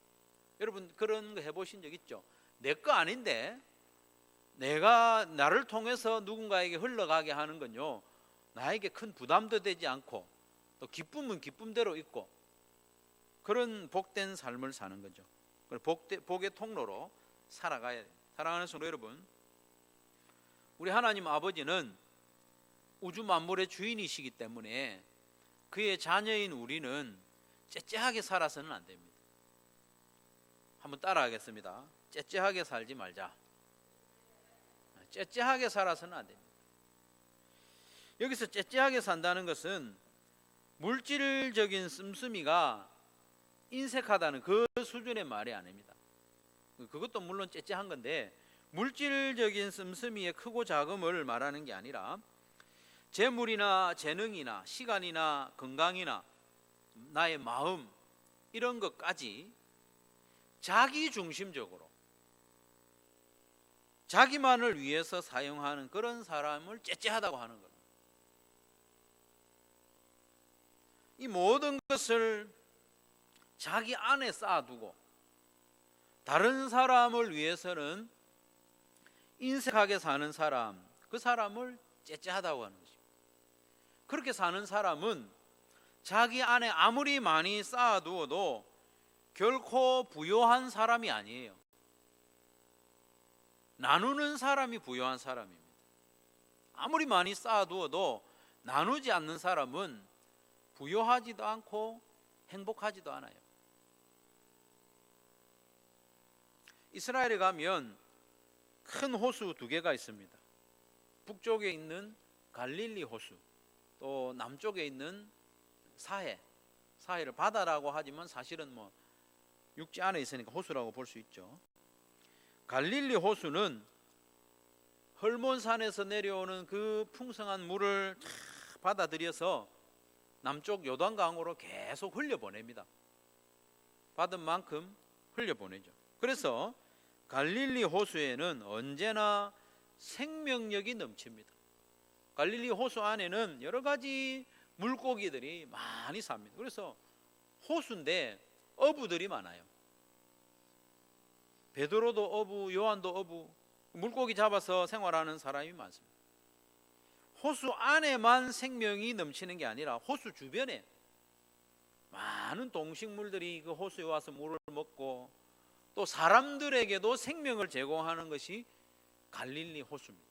여러분 그런 거 해보신 적 있죠? 내 거 아닌데 내가 나를 통해서 누군가에게 흘러가게 하는 건요, 나에게 큰 부담도 되지 않고 또 기쁨은 기쁨대로 있고, 그런 복된 삶을 사는 거죠. 복의 통로로 살아가야 돼요. 사랑하는 성도 여러분, 우리 하나님 아버지는 우주 만물의 주인이시기 때문에 그의 자녀인 우리는 째째하게 살아서는 안 됩니다. 한번 따라하겠습니다. 째째하게 살지 말자. 째째하게 살아서는 안 됩니다. 여기서 째째하게 산다는 것은 물질적인 씀씀이가 인색하다는 그 수준의 말이 아닙니다. 그것도 물론 째째한 건데, 물질적인 씀씀이의 크고 작음을 말하는 게 아니라 재물이나 재능이나 시간이나 건강이나 나의 마음 이런 것까지 자기 중심적으로 자기만을 위해서 사용하는 그런 사람을 째째하다고 하는 겁니다. 이 모든 것을 자기 안에 쌓아두고 다른 사람을 위해서는 인색하게 사는 사람, 그 사람을 째째하다고 하는 것입니다. 그렇게 사는 사람은 자기 안에 아무리 많이 쌓아두어도 결코 부요한 사람이 아니에요. 나누는 사람이 부요한 사람입니다. 아무리 많이 쌓아두어도 나누지 않는 사람은 부요하지도 않고 행복하지도 않아요. 이스라엘에 가면 큰 호수 두 개가 있습니다. 북쪽에 있는 갈릴리 호수, 또 남쪽에 있는 사해를 바다라고 하지만 사실은 육지 안에 있으니까 호수라고 볼 수 있죠. 갈릴리 호수는 헐몬산에서 내려오는 그 풍성한 물을 다 받아들여서 남쪽 요단강으로 계속 흘려보냅니다. 받은 만큼 흘려보내죠. 그래서 갈릴리 호수에는 언제나 생명력이 넘칩니다. 갈릴리 호수 안에는 여러 가지 물고기들이 많이 삽니다. 그래서 호수인데 어부들이 많아요. 베드로도 어부, 요한도 어부, 물고기 잡아서 생활하는 사람이 많습니다. 호수 안에만 생명이 넘치는 게 아니라 호수 주변에 많은 동식물들이 그 호수에 와서 물을 먹고 또 사람들에게도 생명을 제공하는 것이 갈릴리 호수입니다.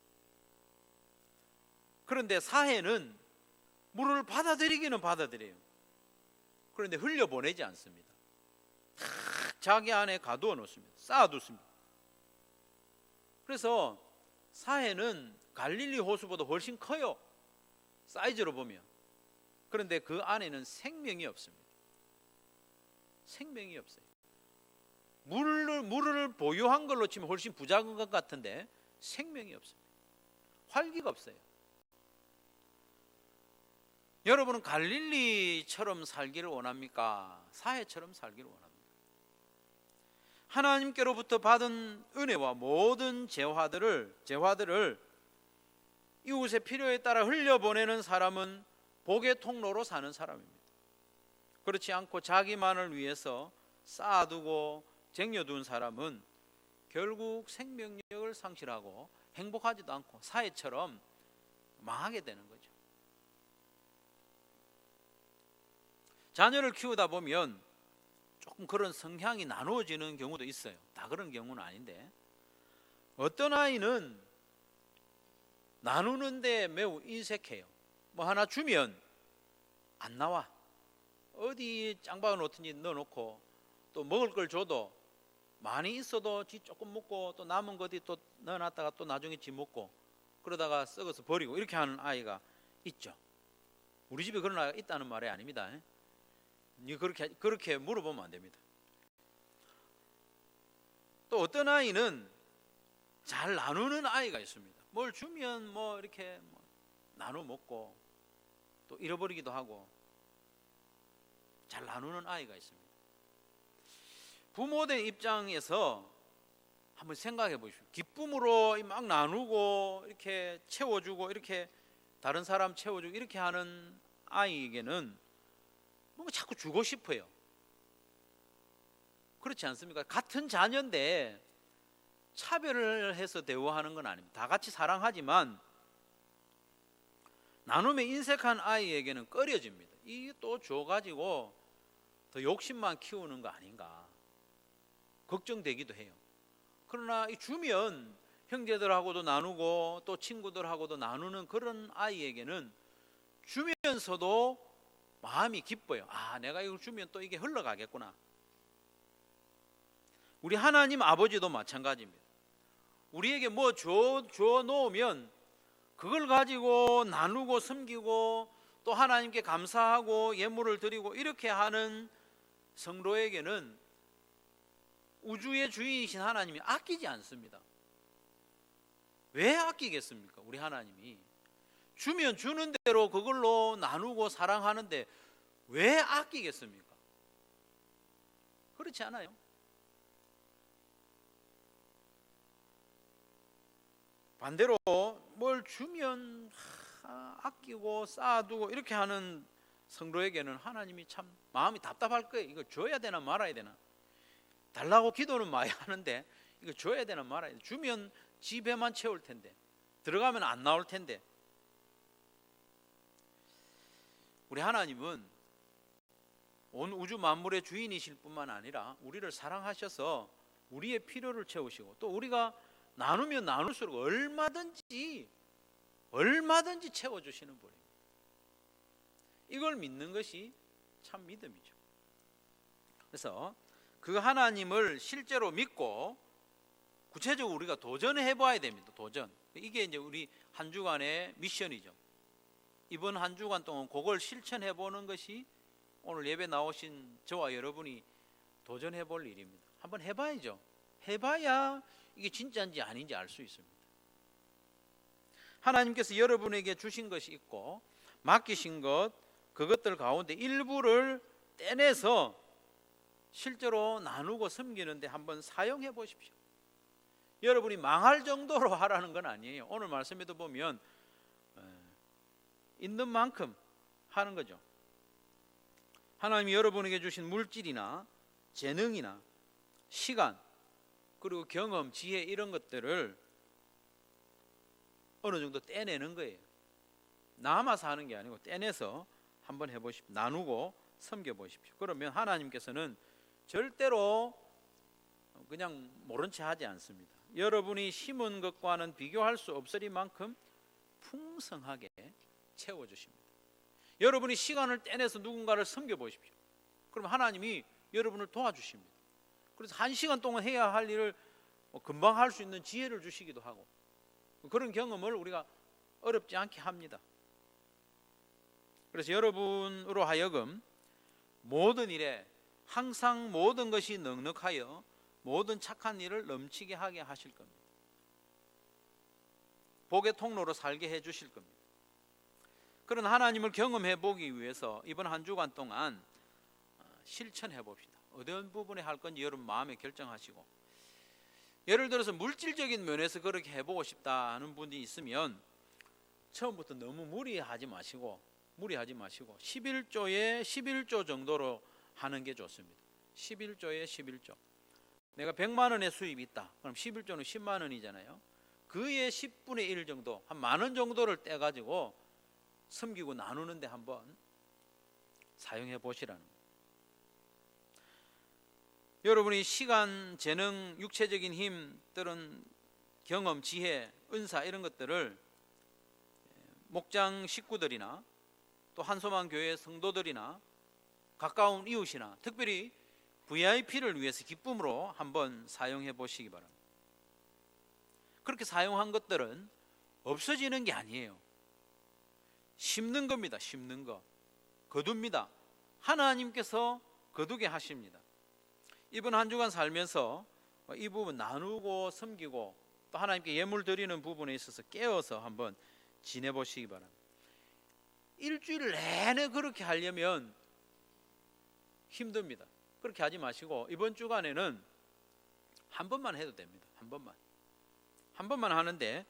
그런데 사해는 물을 받아들이기는 받아들여요. 그런데 흘려보내지 않습니다. 다 자기 안에 가두어 놓습니다. 쌓아두습니다. 그래서 사해는 갈릴리 호수보다 훨씬 커요. 사이즈로 보면. 그런데 그 안에는 생명이 없습니다. 생명이 없어요. 물을 보유한 걸로 치면 훨씬 부자인 것 같은데 생명이 없습니다. 활기가 없어요. 여러분은 갈릴리처럼 살기를 원합니까? 사해처럼 살기를 원합니까? 하나님께로부터 받은 은혜와 모든 재화들을 이웃의 필요에 따라 흘려보내는 사람은 복의 통로로 사는 사람입니다. 그렇지 않고 자기만을 위해서 쌓아두고 쟁여둔 사람은 결국 생명력을 상실하고 행복하지도 않고 사해처럼 망하게 되는 거죠. 자녀를 키우다 보면 조금 그런 성향이 나누어지는 경우도 있어요. 다 그런 경우는 아닌데, 어떤 아이는 나누는데 매우 인색해요. 뭐 하나 주면 안 나와. 어디 짱박아 놓든지 넣어놓고, 또 먹을 걸 줘도 많이 있어도 지 조금 먹고 또 남은 거 어디 또 넣어놨다가 또 나중에 지 먹고 그러다가 썩어서 버리고 이렇게 하는 아이가 있죠. 우리 집에 그런 아이가 있다는 말이 아닙니다. 그렇게 물어보면 안 됩니다. 또 어떤 아이는 잘 나누는 아이가 있습니다. 뭘 주면 이렇게 나눠 먹고 또 잃어버리기도 하고 잘 나누는 아이가 있습니다. 부모된 입장에서 한번 생각해 보십시오. 기쁨으로 막 나누고 이렇게 채워주고 이렇게 다른 사람 채워주고 이렇게 하는 아이에게는 뭔가 자꾸 주고 싶어요. 그렇지 않습니까? 같은 자녀인데 차별을 해서 대우하는 건 아닙니다. 다 같이 사랑하지만 나눔에 인색한 아이에게는 꺼려집니다. 이게 또 줘가지고 더 욕심만 키우는 거 아닌가 걱정되기도 해요. 그러나 주면 형제들하고도 나누고 또 친구들하고도 나누는 그런 아이에게는 주면서도 마음이 기뻐요. 아, 내가 이걸 주면 또 이게 흘러가겠구나. 우리 하나님 아버지도 마찬가지입니다. 우리에게 뭐 줘 놓으면 그걸 가지고 나누고 섬기고 또 하나님께 감사하고 예물을 드리고 이렇게 하는 성도에게는 우주의 주인이신 하나님이 아끼지 않습니다. 왜 아끼겠습니까? 우리 하나님이 주면 주는 대로 그걸로 나누고 사랑하는데 왜 아끼겠습니까? 그렇지 않아요? 반대로 뭘 주면 아끼고 쌓아두고 이렇게 하는 성도에게는 하나님이 참 마음이 답답할 거예요. 이거 줘야 되나 말아야 되나. 달라고 기도는 많이 하는데 이거 줘야 되나 말아야 되나. 주면 집에만 채울 텐데, 들어가면 안 나올 텐데. 우리 하나님은 온 우주 만물의 주인이실 뿐만 아니라 우리를 사랑하셔서 우리의 필요를 채우시고, 또 우리가 나누면 나눌수록 얼마든지 채워주시는 분입니다. 이걸 믿는 것이 참 믿음이죠. 그래서 그 하나님을 실제로 믿고 구체적으로 우리가 도전해 봐야 됩니다. 도전. 이게 이제 우리 한 주간의 미션이죠. 이번 한 주간 동안 그걸 실천해 보는 것이 오늘 예배 나오신 저와 여러분이 도전해 볼 일입니다. 한번 해봐야죠. 해봐야 이게 진짜인지 아닌지 알 수 있습니다. 하나님께서 여러분에게 주신 것이 있고 맡기신 것, 그것들 가운데 일부를 떼내서 실제로 나누고 섬기는데 한번 사용해 보십시오. 여러분이 망할 정도로 하라는 건 아니에요. 오늘 말씀에도 보면 있는 만큼 하는 거죠. 하나님이 여러분에게 주신 물질이나 재능이나 시간, 그리고 경험, 지혜 이런 것들을 어느 정도 떼내는 거예요. 남아서 하는 게 아니고 떼내서 한번 해보십시오. 나누고 섬겨보십시오. 그러면 하나님께서는 절대로 그냥 모른 채 하지 않습니다. 여러분이 심은 것과는 비교할 수 없으리만큼 풍성하게 채워주십니다. 여러분이 시간을 떼내서 누군가를 섬겨보십시오. 그럼 하나님이 여러분을 도와주십니다. 그래서 1시간 동안 해야 할 일을 금방 할 수 있는 지혜를 주시기도 하고, 그런 경험을 우리가 어렵지 않게 합니다. 그래서 여러분으로 하여금 모든 일에 항상 모든 것이 넉넉하여 모든 착한 일을 넘치게 하게 하실 겁니다. 복의 통로로 살게 해 주실 겁니다. 그런 하나님을 경험해 보기 위해서 이번 한 주간 동안 실천해 봅시다. 어떤 부분에 할 건지 여러분 마음에 결정하시고, 예를 들어서 물질적인 면에서 그렇게 해보고 싶다 하는 분이 있으면 처음부터 너무 무리하지 마시고 11조에 11조 정도로 하는 게 좋습니다. 11조에 11조. 내가 100만 원의 수입이 있다. 그럼 11조는 10만 원이잖아요. 그의 10분의 1 정도, 한 만 원 정도를 떼가지고 섬기고 나누는데 한번 사용해 보시라는 거예요. 여러분이 시간, 재능, 육체적인 힘, 또는 경험, 지혜, 은사 이런 것들을 목장 식구들이나 또 한소만 교회 성도들이나 가까운 이웃이나 특별히 VIP를 위해서 기쁨으로 한번 사용해 보시기 바랍니다. 그렇게 사용한 것들은 없어지는 게 아니에요. 심는 겁니다. 심는 거. 거둡니다. 하나님께서 거두게 하십니다. 이번 한 주간 살면서 이 부분 나누고 섬기고 또 하나님께 예물 드리는 부분에 있어서 깨어서 한번 지내보시기 바랍니다. 일주일 내내 그렇게 하려면 힘듭니다. 그렇게 하지 마시고 이번 주간에는 한 번만 해도 됩니다. 한 번만 하는데,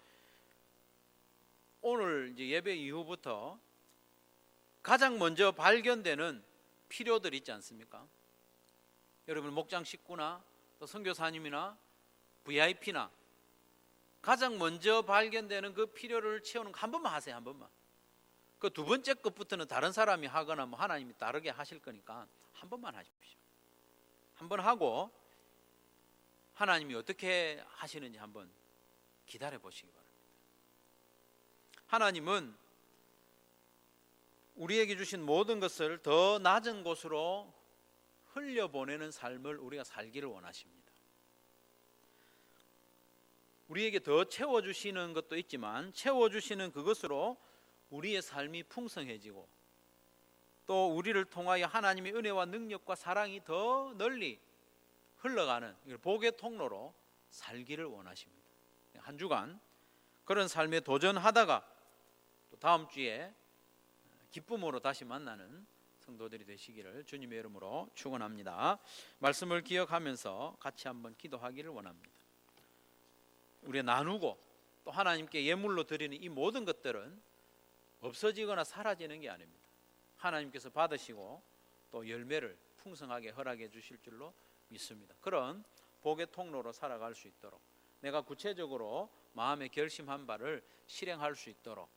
오늘 이제 예배 이후부터 가장 먼저 발견되는 필요들 있지 않습니까? 여러분 목장 식구나 또 선교사님이나 VIP나 가장 먼저 발견되는 그 필요를 채우는 거 한 번만 하세요. 한 번만. 그 두 번째 것부터는 다른 사람이 하거나 뭐 하나님이 다르게 하실 거니까 한 번만 하십시오. 한 번 하고 하나님이 어떻게 하시는지 한번 기다려 보시기 바랍니다. 하나님은 우리에게 주신 모든 것을 더 낮은 곳으로 흘려보내는 삶을 우리가 살기를 원하십니다. 우리에게 더 채워주시는 것도 있지만 채워주시는 그것으로 우리의 삶이 풍성해지고 또 우리를 통하여 하나님의 은혜와 능력과 사랑이 더 널리 흘러가는 복의 통로로 살기를 원하십니다. 한 주간 그런 삶에 도전하다가 또 다음 주에 기쁨으로 다시 만나는 성도들이 되시기를 주님의 이름으로 축원합니다. 말씀을 기억하면서 같이 한번 기도하기를 원합니다. 우리가 나누고 또 하나님께 예물로 드리는 이 모든 것들은 없어지거나 사라지는 게 아닙니다. 하나님께서 받으시고 또 열매를 풍성하게 허락해 주실 줄로 믿습니다. 그런 복의 통로로 살아갈 수 있도록, 내가 구체적으로 마음에 결심한 바를 실행할 수 있도록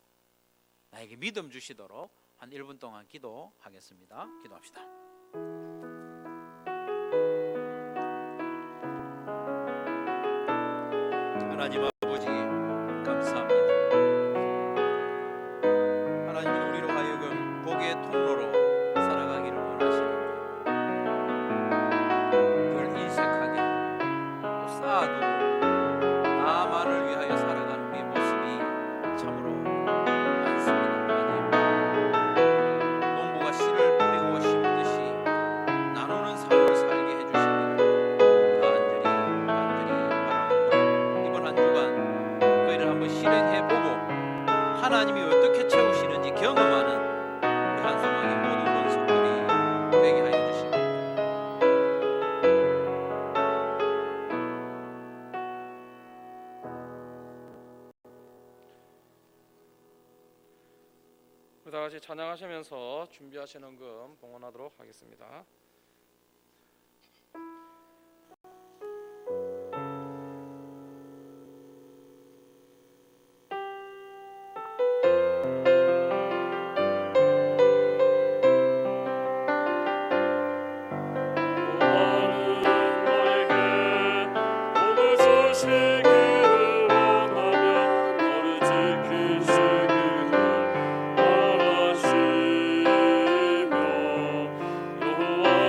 나에게 믿음 주시도록 한 1분 동안 기도하겠습니다. 기도합시다. 하나님 아버지, 감사합니다. 하나님은 우리로 하여금 복의 통로로 살아가기를 원하시는데 그걸 인색하게 또 쌓아두고 나만을 위하여 살아가는 우리의 모습이 참으로 많습니다. 하나님, 농부가 씨를 뿌리고 심듯이 나누는 삶을 살게 해주시기를 간절히 바랍니다. 이번 한 주간 그 일을 한번 실행해보고 하나님이 어떻게 채우시는지 경험하는 우리 한소망의 모든 권속들이 되게 하여 주시옵소서. 다 같이 찬양하시면서 준비하시는 금 봉헌하도록 하겠습니다. 여호와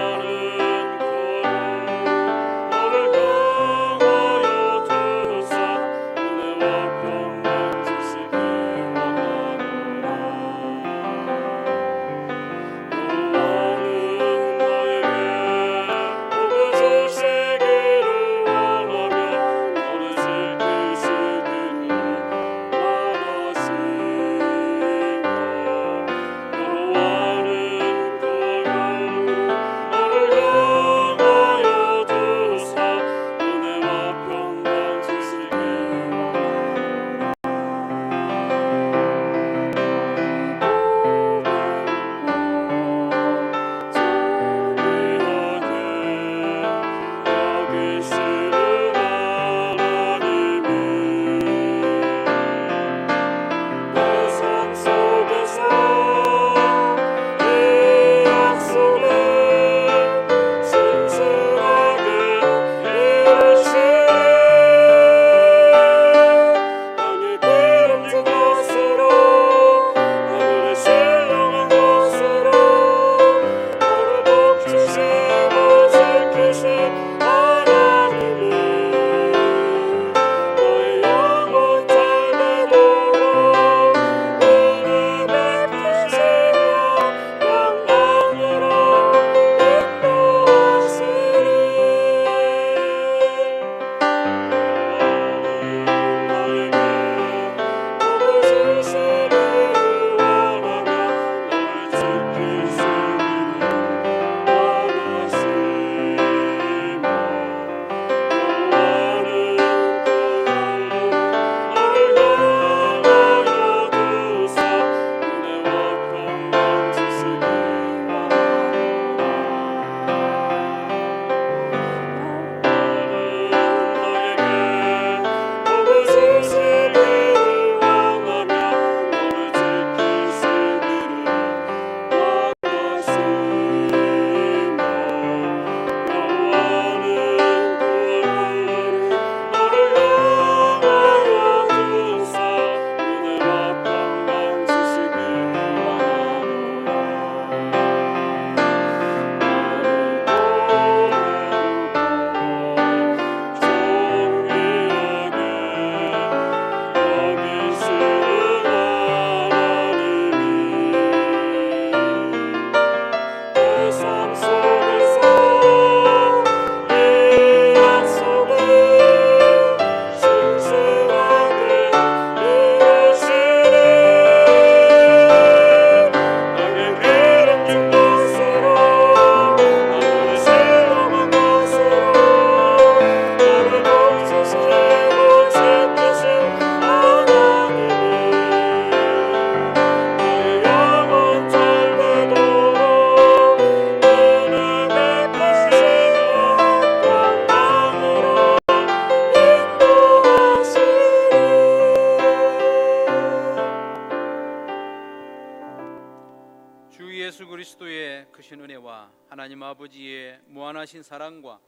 예수 그리스도의 크신 은혜와 하나님 아버지의 무한하신 사랑과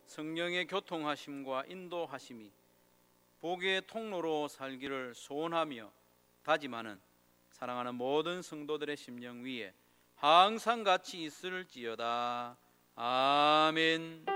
성령의 교통하심과 인도하심이 복의 통로로 살기를 소원하며 다짐하는 사랑하는 모든 성도들의 심령 위에 항상 같이 있을지어다. 아멘.